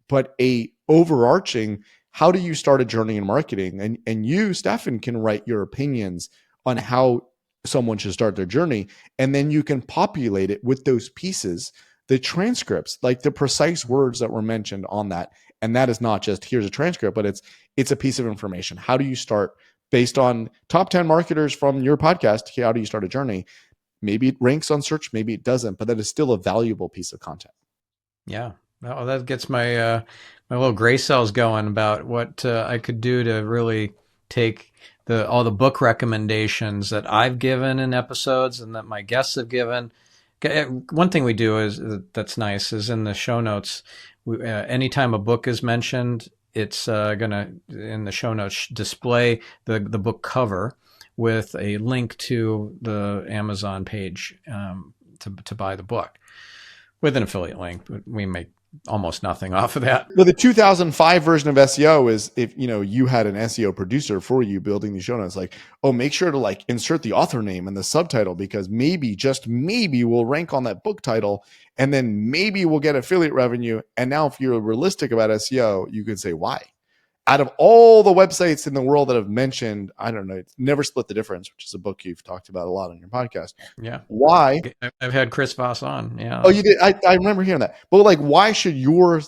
but a overarching, how do you start a journey in marketing? And you, Stephan, can write your opinions on how someone should start their journey. And then you can populate it with those pieces, the transcripts, like the precise words that were mentioned on that. And that is not just here's a transcript, but it's a piece of information. How do you start based on top 10 marketers from your podcast? How do you start a journey? Maybe it ranks on search, maybe it doesn't, but that is still a valuable piece of content. Yeah. Well, that gets my my little gray cells going about what I could do to really take all the book recommendations that I've given in episodes and that my guests have given. One thing we do is that's nice is in the show notes. Anytime a book is mentioned, it's gonna in the show notes display the book cover with a link to the Amazon page to buy the book with an affiliate link. We make almost nothing off of that. Well, the 2005 version of SEO is if you had an SEO producer for you building these show notes, like, oh, make sure to like insert the author name and the subtitle, because maybe, just maybe, we'll rank on that book title, and then maybe we'll get affiliate revenue. And now if you're realistic about SEO, you can say why. Out of all the websites in the world that have mentioned, I don't know, Never Split the Difference, which is a book you've talked about a lot on your podcast. Yeah. Why? I've had Chris Voss on. Yeah. Oh, you did? I remember hearing that. But like, why should your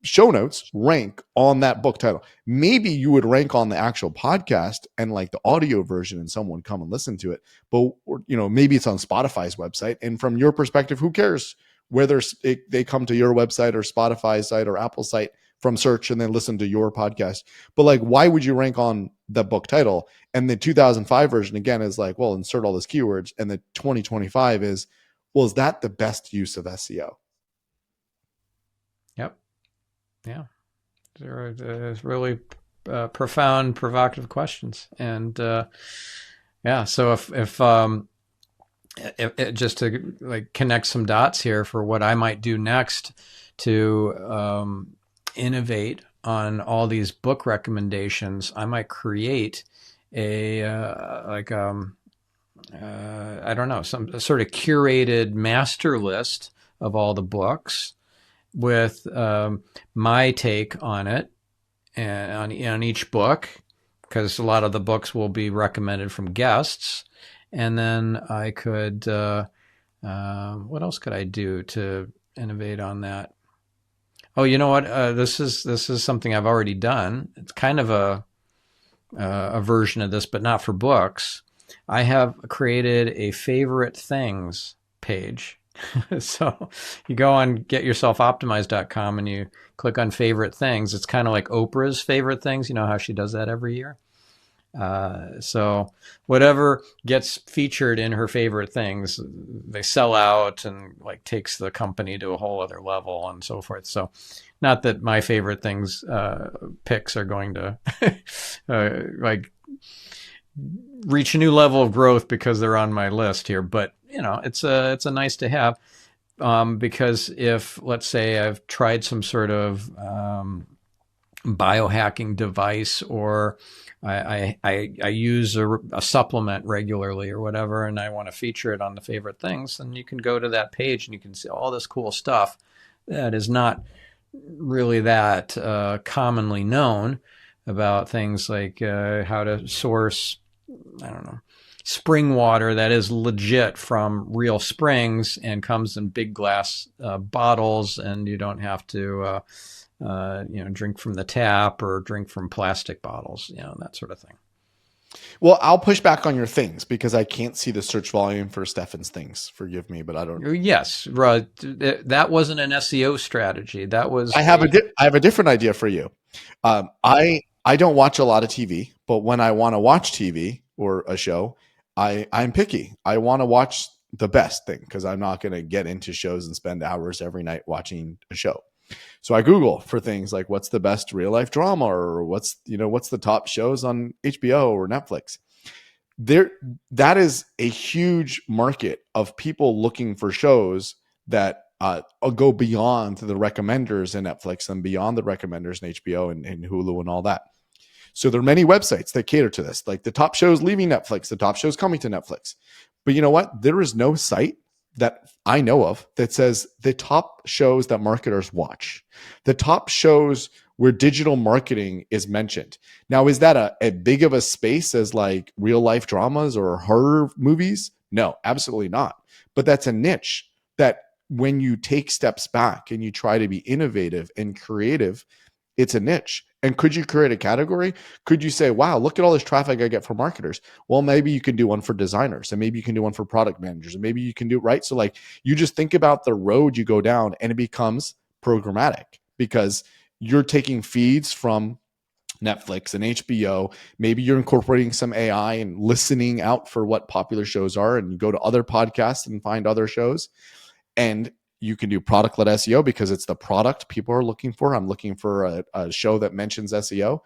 show notes rank on that book title? Maybe you would rank on the actual podcast and like the audio version and someone come and listen to it. But, maybe it's on Spotify's website. And from your perspective, who cares whether they come to your website or Spotify's site or Apple's site from search and then listen to your podcast? But like, why would you rank on the book title? And the 2005 version, again, is like, well, insert all those keywords. And the 2025 is, well, is that the best use of SEO? Yep. Yeah. There's really profound, provocative questions. And yeah, so if just to like connect some dots here for what I might do next to innovate on all these book recommendations, I might create a I don't know, some sort of curated master list of all the books with my take on it and on each book, because a lot of the books will be recommended from guests. And then I could, what else could I do to innovate on that? Oh, you know what? This is something I've already done. It's kind of a version of this, but not for books. I have created a favorite things page. So you go on getyourselfoptimized.com and you click on favorite things. It's kind of like Oprah's favorite things. You know how she does that every year? So whatever gets featured in her favorite things, they sell out and like takes the company to a whole other level and so forth. So not that my favorite things picks are going to like reach a new level of growth because they're on my list here, but it's a nice to have, because if, let's say, I've tried some sort of biohacking device, or I use a supplement regularly or whatever, and I want to feature it on the favorite things, then you can go to that page and you can see all this cool stuff that is not really that commonly known about things like how to source, I don't know, spring water that is legit from real springs and comes in big glass bottles, and you don't have to drink from the tap or drink from plastic bottles, that sort of thing. Well, I'll push back on your things because I can't see the search volume for Stephan's things. Forgive me, but I don't. Yes, that wasn't an SEO strategy. That was. I have a different idea for you. I don't watch a lot of TV, but when I want to watch TV or a show, I'm picky. I want to watch the best thing because I'm not going to get into shows and spend hours every night watching a show. So I Google for things like what's the best real life drama, or what's the top shows on HBO or Netflix. That is a huge market of people looking for shows that go beyond the recommenders in Netflix and beyond the recommenders in HBO and Hulu and all that. So there are many websites that cater to this, like the top shows leaving Netflix, the top shows coming to Netflix. But you know what? There is no site that I know of that says the top shows that marketers watch, the top shows where digital marketing is mentioned. Now, is that a big of a space as like real life dramas or horror movies? No, absolutely not. But that's a niche that when you take steps back and you try to be innovative and creative, it's a niche. And could you create a category? Could you say, wow, look at all this traffic I get from marketers? Well, maybe you can do one for designers, and maybe you can do one for product managers, and maybe you can do, right? So like you just think about the road you go down, and it becomes programmatic because you're taking feeds from Netflix and HBO. Maybe you're incorporating some AI and listening out for what popular shows are, and you go to other podcasts and find other shows. And you can do product-led SEO because it's the product people are looking for. I'm looking for a show that mentions SEO.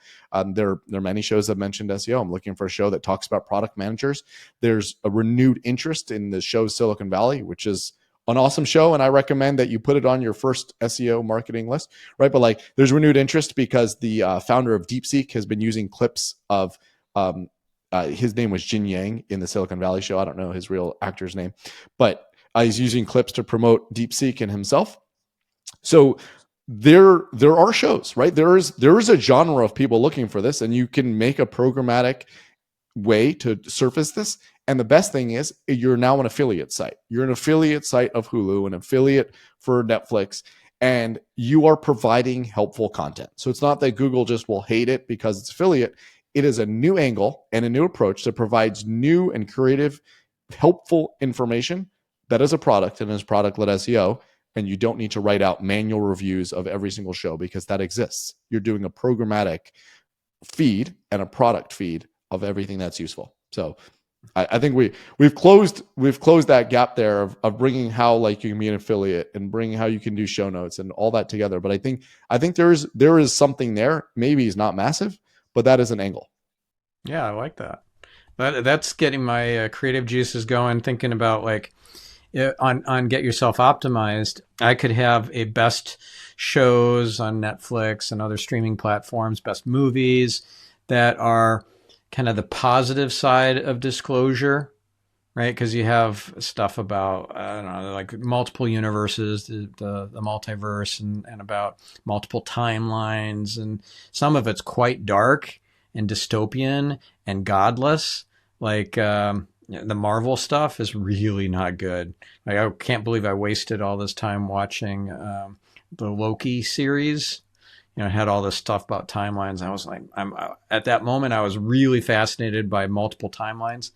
There are many shows that mentioned SEO. I'm looking for a show that talks about product managers. There's a renewed interest in the show Silicon Valley, which is an awesome show, and I recommend that you put it on your first SEO marketing list, right? But like, there's renewed interest because the founder of DeepSeek has been using clips of his name was Jin Yang in the Silicon Valley show. I don't know his real actor's name, but he's using clips to promote DeepSeek and himself. So there are shows, right? There is a genre of people looking for this, and you can make a programmatic way to surface this. And the best thing is you're now an affiliate site. You're an affiliate site of Hulu, an affiliate for Netflix, and you are providing helpful content. So it's not that Google just will hate it because it's affiliate. It is a new angle and a new approach that provides new and creative, helpful information that is a product and is product-led SEO, and you don't need to write out manual reviews of every single show because that exists. You're doing a programmatic feed and a product feed of everything that's useful. So I think we've closed that gap there of bringing how like you can be an affiliate and bringing how you can do show notes and all that together. But I think there is something there. Maybe it's not massive, but that is an angle. Yeah, I like that. That's getting my creative juices going. Thinking about like on Get Yourself Optimized, I could have a best shows on Netflix and other streaming platforms, best movies that are kind of the positive side of disclosure, right? Because you have stuff about, I don't know, like multiple universes, the multiverse, and about multiple timelines. And some of it's quite dark and dystopian and godless. Like the Marvel stuff is really not good. Like, I can't believe I wasted all this time watching the Loki series. It had all this stuff about timelines. I was like, at that moment, I was really fascinated by multiple timelines.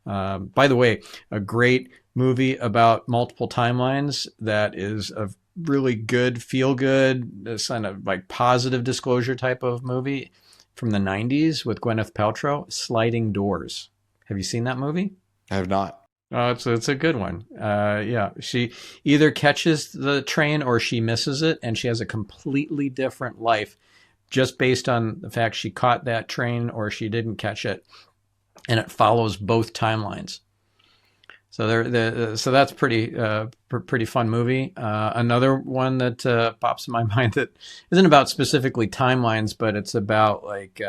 By the way, a great movie about multiple timelines that is a really good, feel good, this kind of like positive disclosure type of movie from the 90s with Gwyneth Paltrow, Sliding Doors. Have you seen that movie? I have not. Oh, it's a good one. Yeah, she either catches the train or she misses it, and she has a completely different life just based on the fact she caught that train or she didn't catch it, and it follows both timelines. So so that's pretty fun movie. Another one that pops in my mind that isn't about specifically timelines, but it's about like.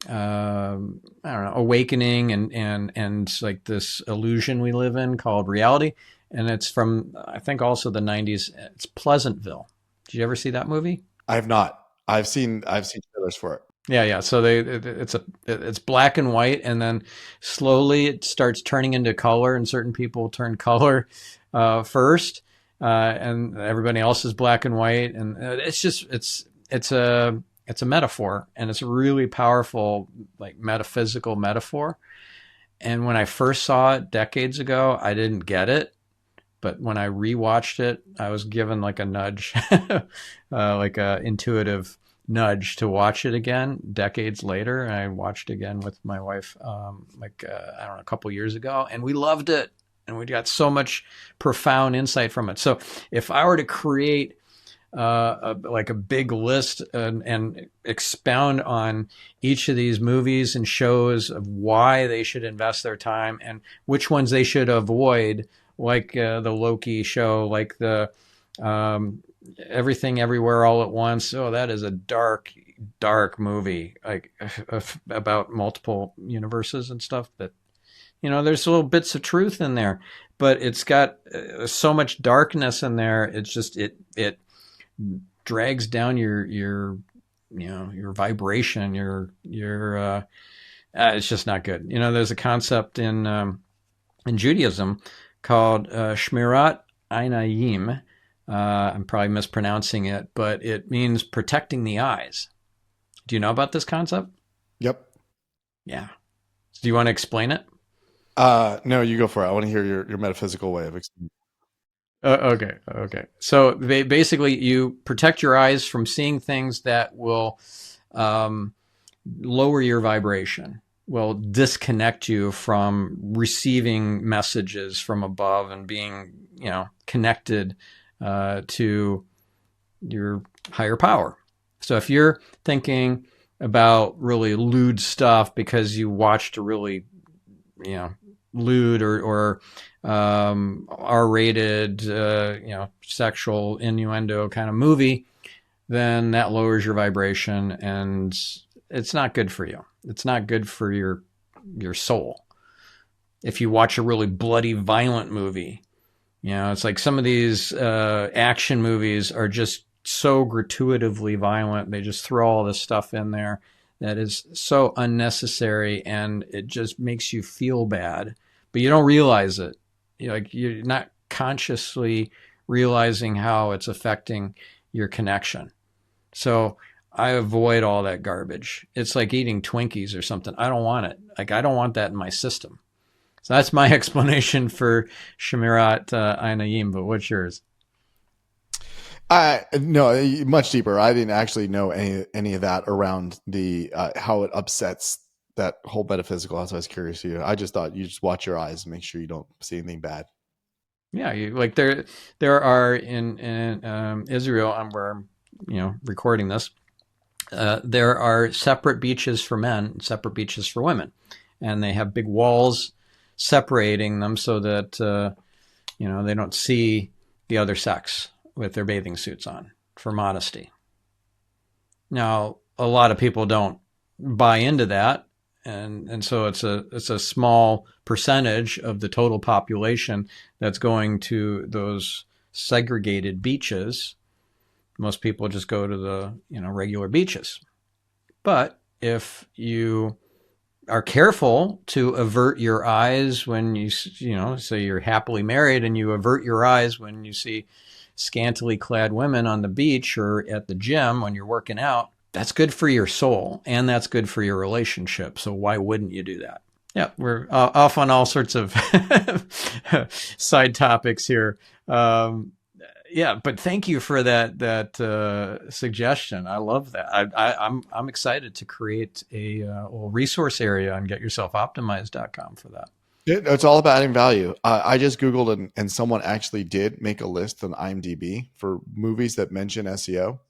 I don't know, awakening and like this illusion we live in called reality. And it's from, I think, also the 90s. It's Pleasantville. Did you ever see that movie? I have not. I've seen trailers for it. Yeah. So it's black and white, and then slowly it starts turning into color, and certain people turn color first, and everybody else is black and white, and it's a metaphor, and it's a really powerful, like metaphysical metaphor. And when I first saw it decades ago, I didn't get it. But when I rewatched it, I was given like a nudge, like a intuitive nudge to watch it again decades later. And I watched again with my wife, I don't know, a couple years ago, and we loved it. And we got so much profound insight from it. So if I were to create like a big list and expound on each of these movies and shows of why they should invest their time and which ones they should avoid, like the Loki show, like the Everything Everywhere All at Once. Oh, that is a dark movie, like about multiple universes and stuff that, there's little bits of truth in there, but it's got so much darkness in there. It's just, it drags down your your vibration, it's just not good. There's a concept in Judaism called Shmirat Einayim. I'm probably mispronouncing it, but it means protecting the eyes. Do you know about this concept? Yep. Yeah. Do you want to explain it? No, you go for it. I want to hear your metaphysical way of explaining. Okay. So basically, you protect your eyes from seeing things that will lower your vibration, will disconnect you from receiving messages from above and being, connected to your higher power. So if you're thinking about really lewd stuff because you watched a really, lewd or R-rated, sexual innuendo kind of movie, then that lowers your vibration, and it's not good for you. It's not good for your soul. If you watch a really bloody, violent movie, it's like some of these action movies are just so gratuitously violent. They just throw all this stuff in there that is so unnecessary, and it just makes you feel bad, but you don't realize it. You're not consciously realizing how it's affecting your connection. So I avoid all that garbage. It's like eating Twinkies or something. I don't want it. I don't want that in my system. So that's my explanation for Shemirat Einayim, but what's yours? No, much deeper. I didn't actually know any of that around the how it upsets that whole metaphysical. That's why I was curious to you. I just thought you just watch your eyes and make sure you don't see anything bad. Yeah, there are in Israel, where I'm recording this. There are separate beaches for men, separate beaches for women, and they have big walls separating them so that they don't see the other sex with their bathing suits on for modesty. Now, a lot of people don't buy into that, and so it's a small percentage of the total population that's going to those segregated beaches. Most people just go to the regular beaches. But if you are careful to avert your eyes when you say you're happily married, and you avert your eyes when you see scantily clad women on the beach or at the gym when you're working out, that's good for your soul, and that's good for your relationship. So why wouldn't you do that? Yeah, we're off on all sorts of side topics here. Yeah, but thank you for that suggestion. I love that. I'm excited to create a little resource area on getyourselfoptimized.com for that. It's all about adding value. I just Googled and someone actually did make a list on IMDb for movies that mention SEO,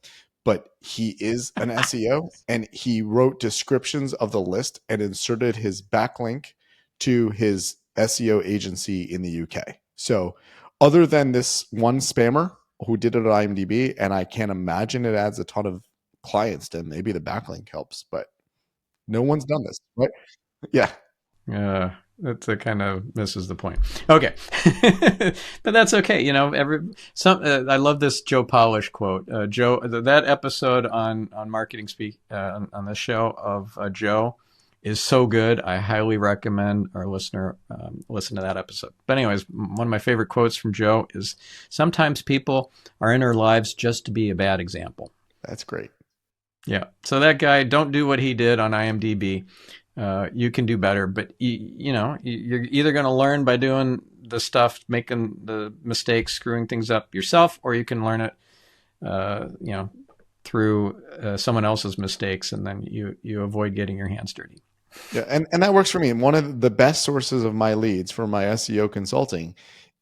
but he is an SEO, and he wrote descriptions of the list and inserted his backlink to his SEO agency in the UK. So other than this one spammer who did it on IMDb, and I can't imagine it adds a ton of clients to him, maybe the backlink helps, but no one's done this, right? Yeah. That kind of misses the point. Okay. But that's okay. I love this Joe Polish quote. Joe, that episode on marketing speak on the show of Joe is so good. I highly recommend our listener listen to that episode. But anyways, one of my favorite quotes from Joe is, sometimes people are in our lives just to be a bad example. That's great. Yeah. So that guy, don't do what he did on IMDb. You can do better, but you're either going to learn by doing the stuff, making the mistakes, screwing things up yourself, or you can learn it, through someone else's mistakes, and then you avoid getting your hands dirty. Yeah, and that works for me. And one of the best sources of my leads for my SEO consulting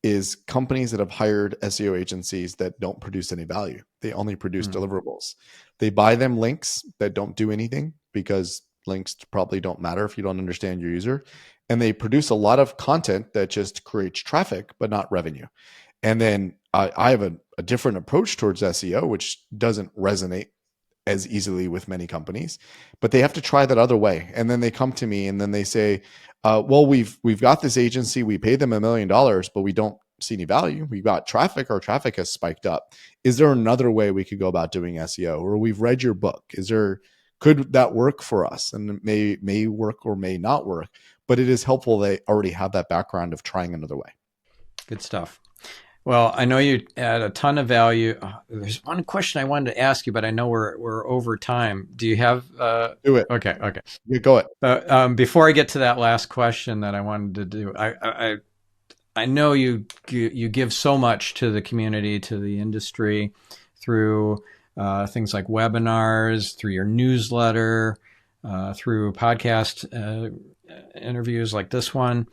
is companies that have hired SEO agencies that don't produce any value. They only produce deliverables. They buy them links that don't do anything, because links probably don't matter if you don't understand your user. And they produce a lot of content that just creates traffic, but not revenue. And then I have a different approach towards SEO, which doesn't resonate as easily with many companies, but they have to try that other way. And then they come to me and then they say, well, we've got this agency, we pay them $1 million, but we don't see any value. We got traffic. Our traffic has spiked up. Is there another way we could go about doing SEO? Or we've read your book. Could that work for us? And it may work or may not work, but it is helpful they already have that background of trying another way. Good stuff. Well, I know you add a ton of value. There's one question I wanted to ask you, but I know we're over time. Do you have? Do it. Okay. You go it. Before I get to that last question that I wanted to do, I know you give so much to the community, to the industry, through things like webinars, through your newsletter, through podcast interviews like this one.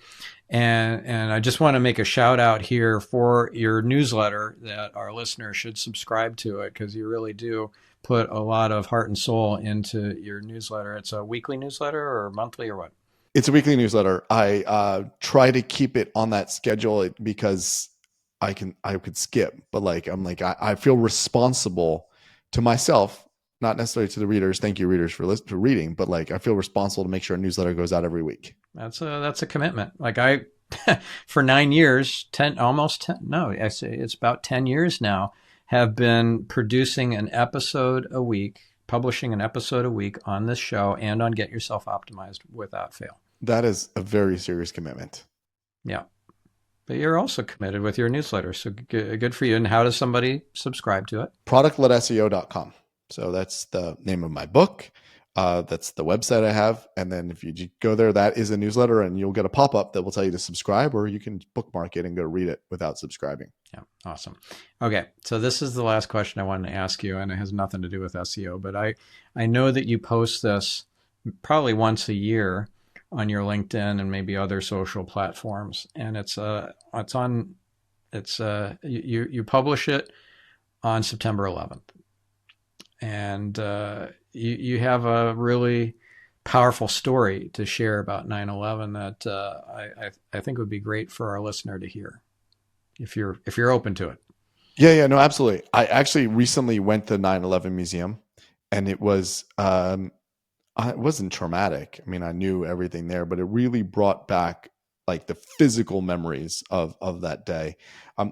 And I just want to make a shout out here for your newsletter that our listeners should subscribe to it, because you really do put a lot of heart and soul into your newsletter. It's a weekly newsletter or monthly or what? It's a weekly newsletter. I try to keep it on that schedule because I could skip, but I feel responsible to myself, not necessarily to the readers. Thank you, readers, for reading, but I feel responsible to make sure a newsletter goes out every week. That's a commitment. For 9 years, it's about 10 years now, have been producing an episode a week, publishing an episode a week on this show and on Get Yourself Optimized without fail. That is a very serious commitment. Yeah. But you're also committed with your newsletter. So good for you. And how does somebody subscribe to it? Product-Led So that's the name of my book. That's the website I have. And then if you go there, that is a newsletter, and you'll get a pop-up that will tell you to subscribe, or you can bookmark it and go read it without subscribing. Yeah. Awesome. Okay. So this is the last question I wanted to ask you, and it has nothing to do with SEO, but I know that you post this probably once a year on your LinkedIn and maybe other social platforms. And you publish it on September 11th. And you have a really powerful story to share about 9/11 that I think would be great for our listener to hear, if you're open to it. Yeah, no, absolutely. I actually recently went to the 9/11 museum, and it wasn't traumatic. I mean, I knew everything there, but it really brought back the physical memories of that day.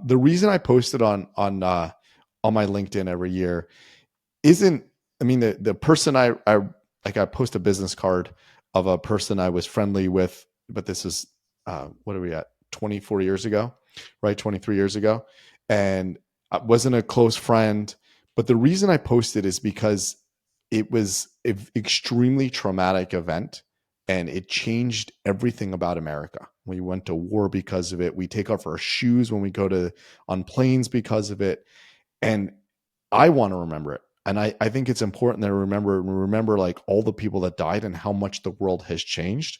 The reason I posted on my LinkedIn every year isn't, the person I post a business card of a person I was friendly with, but this is, what are we at? 24 years ago, right? 23 years ago. And I wasn't a close friend, but the reason I posted is because it was an extremely traumatic event, and it changed everything about America. We went to war because of it. We take off our shoes when we go on planes because of it. And I want to remember it. And I think it's important that we remember all the people that died and how much the world has changed.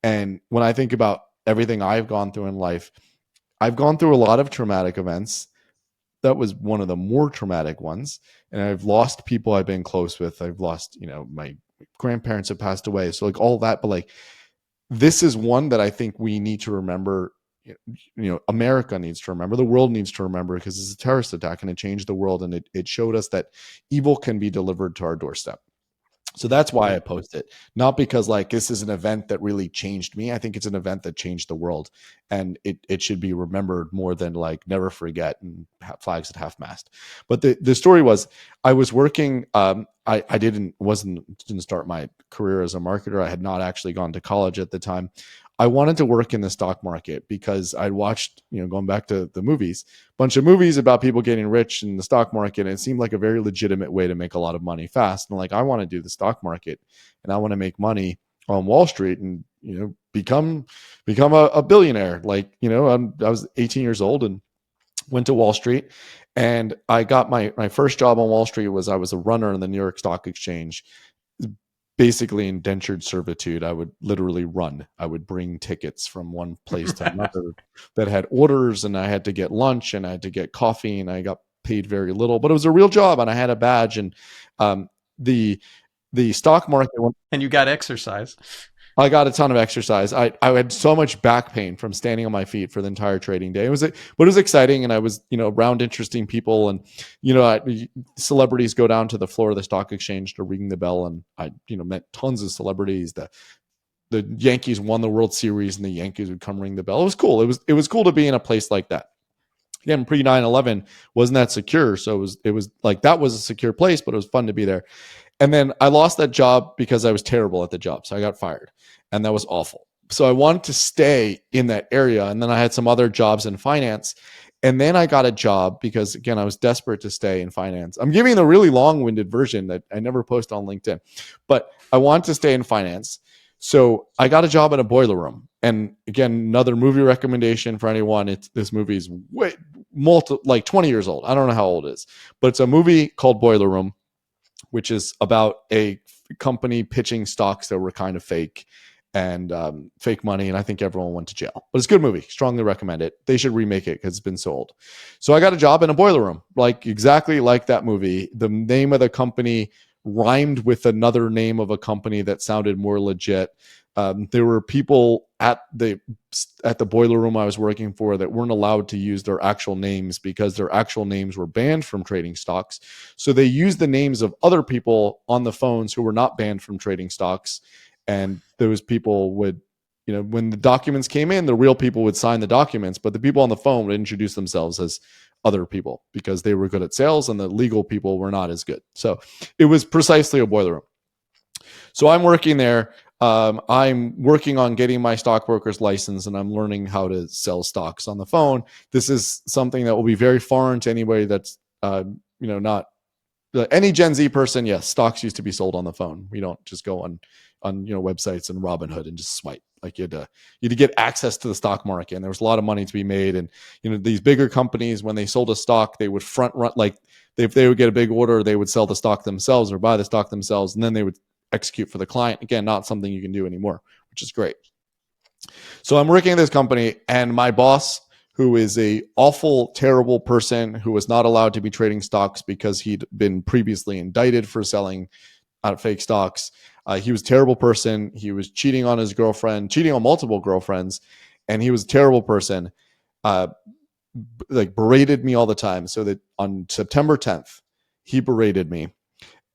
And when I think about everything I've gone through in life, I've gone through a lot of traumatic events. That was one of the more traumatic ones. And I've lost people I've been close with. I've lost, my grandparents have passed away. So all that, but this is one that I think we need to remember. America needs to remember, the world needs to remember, because it's a terrorist attack and it changed the world, and it showed us that evil can be delivered to our doorstep. So that's why I post it, not because this is an event that really changed me. I think it's an event that changed the world, and it should be remembered more than never forget and flags at half mast. But the story was, I was working. I didn't start my career as a marketer. I had not actually gone to college at the time. I wanted to work in the stock market because I'd watched, going back to the movies, a bunch of movies about people getting rich in the stock market. And it seemed like a very legitimate way to make a lot of money fast. And I want to do the stock market, and I want to make money on Wall Street and, become a billionaire. I was 18 years old and went to Wall Street, and I got my first job on Wall Street I was a runner in the New York Stock Exchange. Basically indentured servitude. I would literally run. I would bring tickets from one place to another that had orders, and I had to get lunch and I had to get coffee, and I got paid very little, but it was a real job, and I had a badge. And the stock market. And you got exercise. I got a ton of exercise. I had so much back pain from standing on my feet for the entire trading day. But it was exciting, and I was, around interesting people, and, celebrities go down to the floor of the stock exchange to ring the bell, and I, met tons of celebrities. The Yankees won the World Series, and the Yankees would come ring the bell. It was cool. It was cool to be in a place like that. Again, pre 9/11 wasn't that secure. So it was like that was a secure place, but it was fun to be there. And then I lost that job because I was terrible at the job. So I got fired, and that was awful. So I wanted to stay in that area. And then I had some other jobs in finance. And then I got a job because, again, I was desperate to stay in finance. I'm giving the really long winded version that I never post on LinkedIn, but I want to stay in finance. So I got a job in a boiler room. And again, another movie recommendation for anyone. This movie is like 20 years old. I don't know how old it is, but it's a movie called Boiler Room, which is about a company pitching stocks that were kind of fake and fake money. And I think everyone went to jail. But it's a good movie. Strongly recommend it. They should remake it because it's been sold. So I got a job in a boiler room, like exactly like that movie. The name of the company rhymed with another name of a company that sounded more legit. There were people at the boiler room I was working for that weren't allowed to use their actual names because their actual names were banned from trading stocks. So they used the names of other people on the phones who were not banned from trading stocks. And those people would, when the documents came in, the real people would sign the documents, but the people on the phone would introduce themselves as other people because they were good at sales and the legal people were not as good. So it was precisely a boiler room. So I'm working there. I'm working on getting my stockbroker's license, and I'm learning how to sell stocks on the phone. This is something that will be very foreign to anybody that's, not any Gen Z person. Yes, stocks used to be sold on the phone. We don't just go on websites and Robinhood and just swipe. Like you had to get access to the stock market, and there was a lot of money to be made. And these bigger companies, when they sold a stock, they would front run, like if they would get a big order, they would sell the stock themselves or buy the stock themselves, and then they would execute for the client. Again, not something you can do anymore, which is great. So I'm working at this company, and my boss, who is a awful, terrible person who was not allowed to be trading stocks because he'd been previously indicted for selling out fake stocks. He was a terrible person. He was cheating on his girlfriend, cheating on multiple girlfriends, and he was a terrible person. Like berated me all the time. So that on September 10th, he berated me,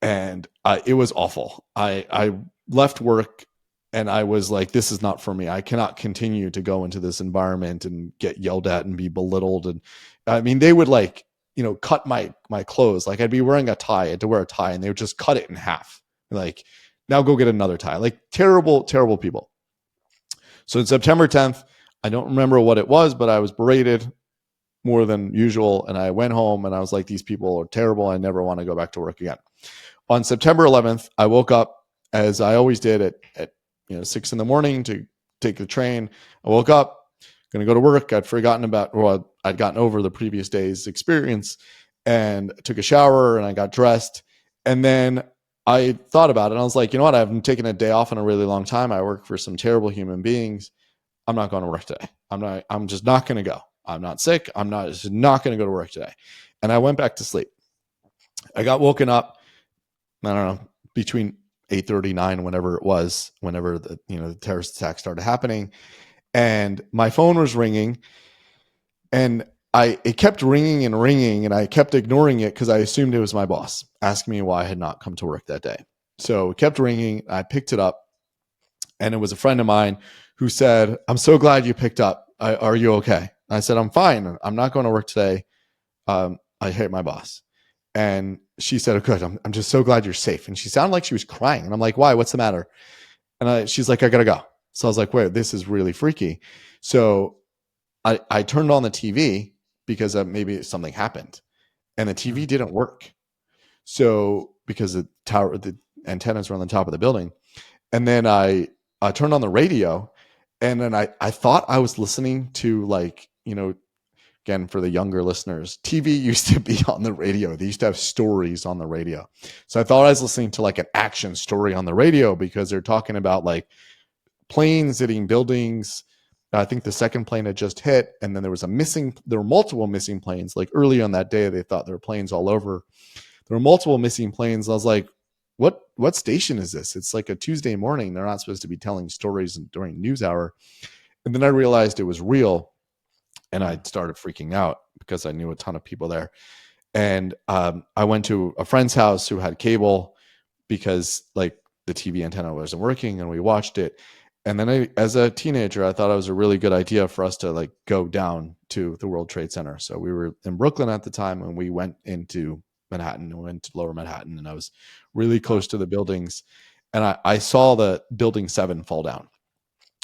and it was awful. I left work and I was like, this is not for me. I cannot continue to go into this environment and get yelled at and be belittled. And I mean, they would cut my clothes. Like I'd be wearing a tie. I had to wear a tie, and they would just cut it in half. Like, now go get another tie. Like terrible, terrible people. So on September 10th, I don't remember what it was, but I was berated more than usual. And I went home and I was like, these people are terrible. I never want to go back to work again. On September 11th, I woke up as I always did at 6 a.m. to take the train. I woke up, going to go to work. I'd gotten over the previous day's experience, and took a shower and I got dressed. And then I thought about it, and I was like, you know what? I haven't taken a day off in a really long time. I work for some terrible human beings. I'm not going to work today. I'm just not going to go. I'm not sick. I'm just not going to go to work today. And I went back to sleep. I got woken up, I don't know, between 8:39, whenever the terrorist attack started happening. And my phone was ringing, and it kept ringing and ringing, and I kept ignoring it because I assumed it was my boss asking me why I had not come to work that day. So it kept ringing. I picked it up, and it was a friend of mine who said, "I'm so glad you picked up. Are you okay?" I said, "I'm fine. I'm not going to work today. I hate my boss." And she said, "Oh, good. I'm just so glad you're safe." And she sounded like she was crying. And I'm like, "Why? What's the matter?" And she's like, "I got to go." So I was like, "Wait, this is really freaky." So I turned on the TV because maybe something happened, and the TV didn't work. So because the antennas were on the top of the building, and then I turned on the radio, and then I thought I was listening to again, for the younger listeners, TV used to be on the radio. They used to have stories on the radio. So I thought I was listening to an action story on the radio because they're talking about planes hitting buildings. I think the second plane had just hit, and then there were multiple missing planes. Like early on that day, they thought there were planes all over. There were multiple missing planes. I was like, what station is this? It's like a Tuesday morning. They're not supposed to be telling stories during news hour. And then I realized it was real, and I started freaking out because I knew a ton of people there. And I went to a friend's house who had cable because the TV antenna wasn't working, and we watched it. And then as a teenager, I thought it was a really good idea for us to like go down to the World Trade Center. So we were in Brooklyn at the time, and we went into Manhattan and went to Lower Manhattan, and I was really close to the buildings, and I saw the building 7 fall down,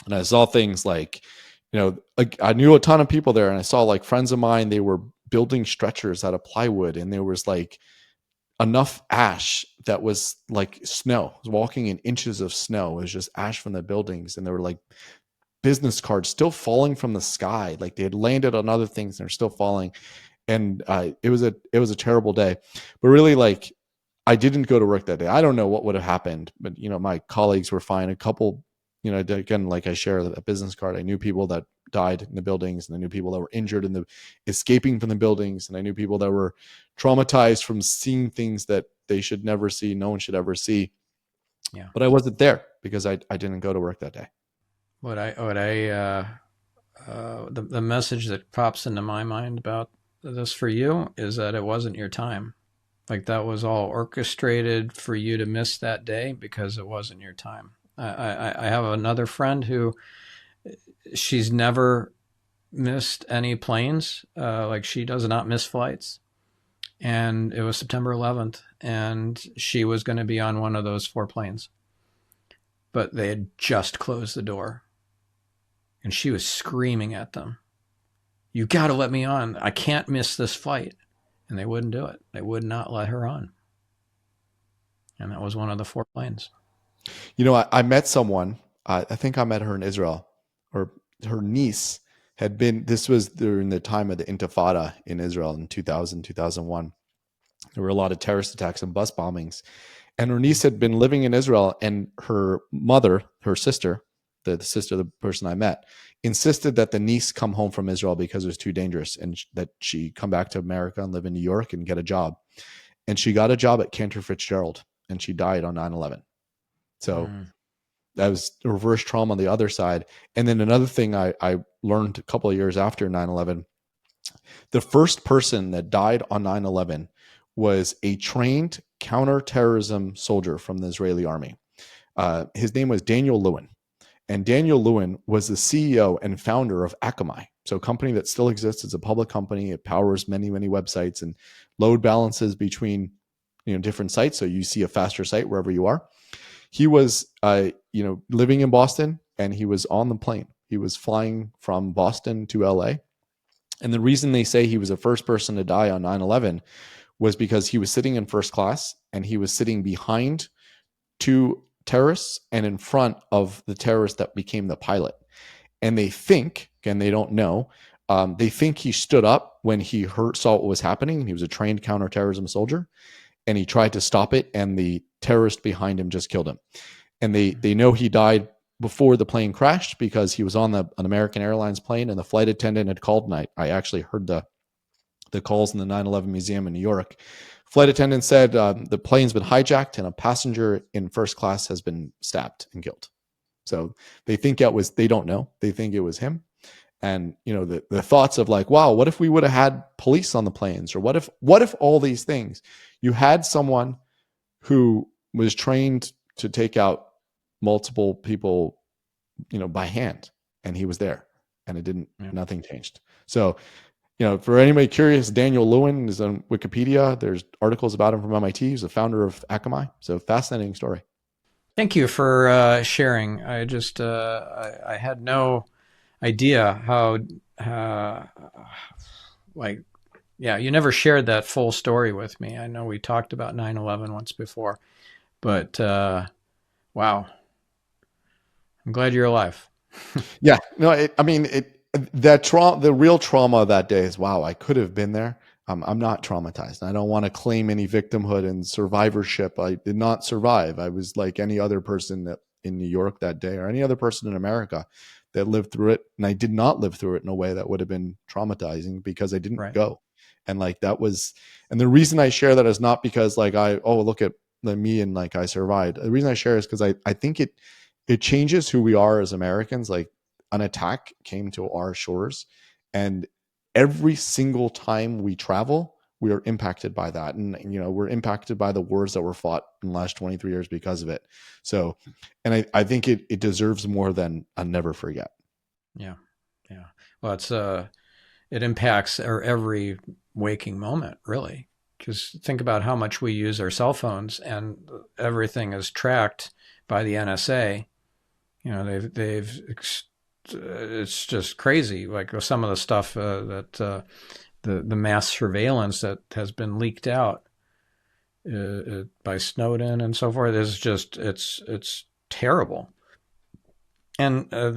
and I saw things like, like I knew a ton of people there, and I saw like friends of mine, they were building stretchers out of plywood, and there was like enough ash that was like snow. I was walking in inches of snow. It was just ash from the buildings, and there were like business cards still falling from the sky. Like they had landed on other things and they're still falling. And it was a terrible day. But really, like, I didn't go to work that day. I don't know what would have happened, but my colleagues were fine. A couple, again, like I share a business card. I knew people that died in the buildings, and I knew people that were injured in the escaping from the buildings, and I knew people that were traumatized from seeing things that they should never see, no one should ever see. Yeah. But I wasn't there because I didn't go to work that day. The message that pops into my mind about this for you is that it wasn't your time. Like that was all orchestrated for you to miss that day because it wasn't your time. I have another friend who she's never missed any planes. Like she does not miss flights. And it was September 11th, and she was going to be on one of those 4 planes. But they had just closed the door. And she was screaming at them, "You got to let me on. I can't miss this flight." And they wouldn't do it. They would not let her on. And that was one of the 4 planes. I met someone, I think I met her in Israel, or her niece had been, this was during the time of the Intifada in Israel in 2000, 2001. There were a lot of terrorist attacks and bus bombings. And her niece had been living in Israel, and her mother, her sister, the sister of the person I met, insisted that the niece come home from Israel because it was too dangerous, and that she come back to America and live in New York and get a job. And she got a job at Cantor Fitzgerald, and she died on 9/11. So that was reverse trauma on the other side. And then another thing I learned a couple of years after 9/11, the first person that died on 9/11 was a trained counterterrorism soldier from the Israeli army. His name was Daniel Lewin. And Daniel Lewin was the CEO and founder of Akamai. So a company that still exists. It's a public company. It powers many, many websites and load balances between different sites. So you see a faster site wherever you are. He was living in Boston, and he was on the plane. He was flying from Boston to LA. And the reason they say he was the first person to die on 9/11 was because he was sitting in first class, and he was sitting behind 2 terrorists and in front of the terrorist that became the pilot. And they think, again, they don't know, they think he stood up when he saw what was happening. He was a trained counterterrorism soldier, and he tried to stop it, and the terrorist behind him just killed him. And they know he died before the plane crashed because he was on an American Airlines plane, and the flight attendant had called, and I actually heard the calls in the 9/11 museum in New York. Flight attendant said the plane's been hijacked, and a passenger in first class has been stabbed and killed. So they think they don't know. They think it was him. And the thoughts of like, wow, what if we would have had police on the planes? Or what if all these things, you had someone who was trained to take out multiple people, by hand, and he was there, and nothing changed. So, for anybody curious, Daniel Lewin is on Wikipedia. There's articles about him from MIT. He's the founder of Akamai. So fascinating story. Thank you for sharing. I just I had no idea how you never shared that full story with me. I know we talked about 9/11 once before, but wow, I'm glad you're alive. Yeah, no, the real trauma of that day is, wow, I could have been there. I'm not traumatized. I don't want to claim any victimhood and survivorship. I did not survive. I was like any other person in New York that day, or any other person in America that lived through it. And I did not live through it in a way that would have been traumatizing because I didn't go. And like and the reason I share that is not because like look at me and like I survived. The reason I share is because I think it changes who we are as Americans. Like an attack came to our shores, and every single time we travel, we are impacted by that. And, we're impacted by the wars that were fought in the last 23 years because of it. So, and I think it deserves more than a never forget. Yeah. Yeah. Well, it impacts our every waking moment, really. Because think about how much we use our cell phones, and everything is tracked by the NSA. It's just crazy. Like some of the stuff that the mass surveillance that has been leaked out by Snowden and so forth is just it's terrible. And a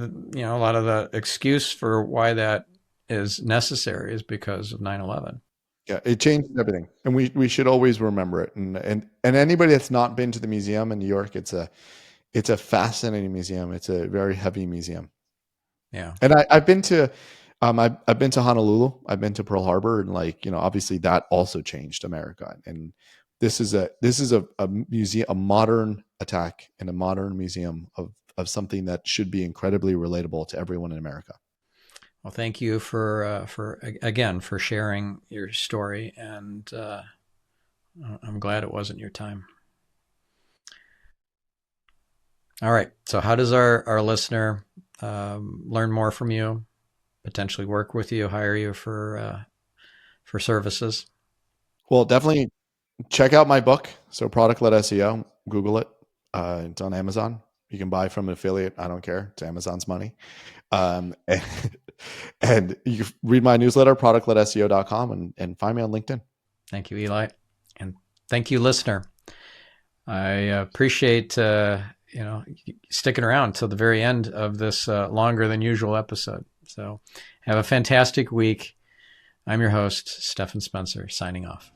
lot of the excuse for why that is necessary is because of 9/11. Yeah, it changed everything, and we should always remember it. And anybody that's not been to the museum in New York, it's a fascinating museum. It's a very heavy museum. Yeah, and I've been to I've been to Honolulu. I've been to Pearl Harbor, and obviously that also changed America. And this is a museum, a modern attack in a modern museum of something that should be incredibly relatable to everyone in America. Well, thank you for sharing your story, and I'm glad it wasn't your time. All right. So how does our listener learn more from you, potentially work with you, hire you for services? Well, definitely check out my book. So Product-Led SEO, Google it. It's on Amazon. You can buy from an affiliate. I don't care. It's Amazon's money. And you can read my newsletter, productledseo.com, and find me on LinkedIn. Thank you, Eli. And thank you, listener. I appreciate sticking around till the very end of this longer than usual episode. So have a fantastic week. I'm your host, Stephan Spencer, signing off.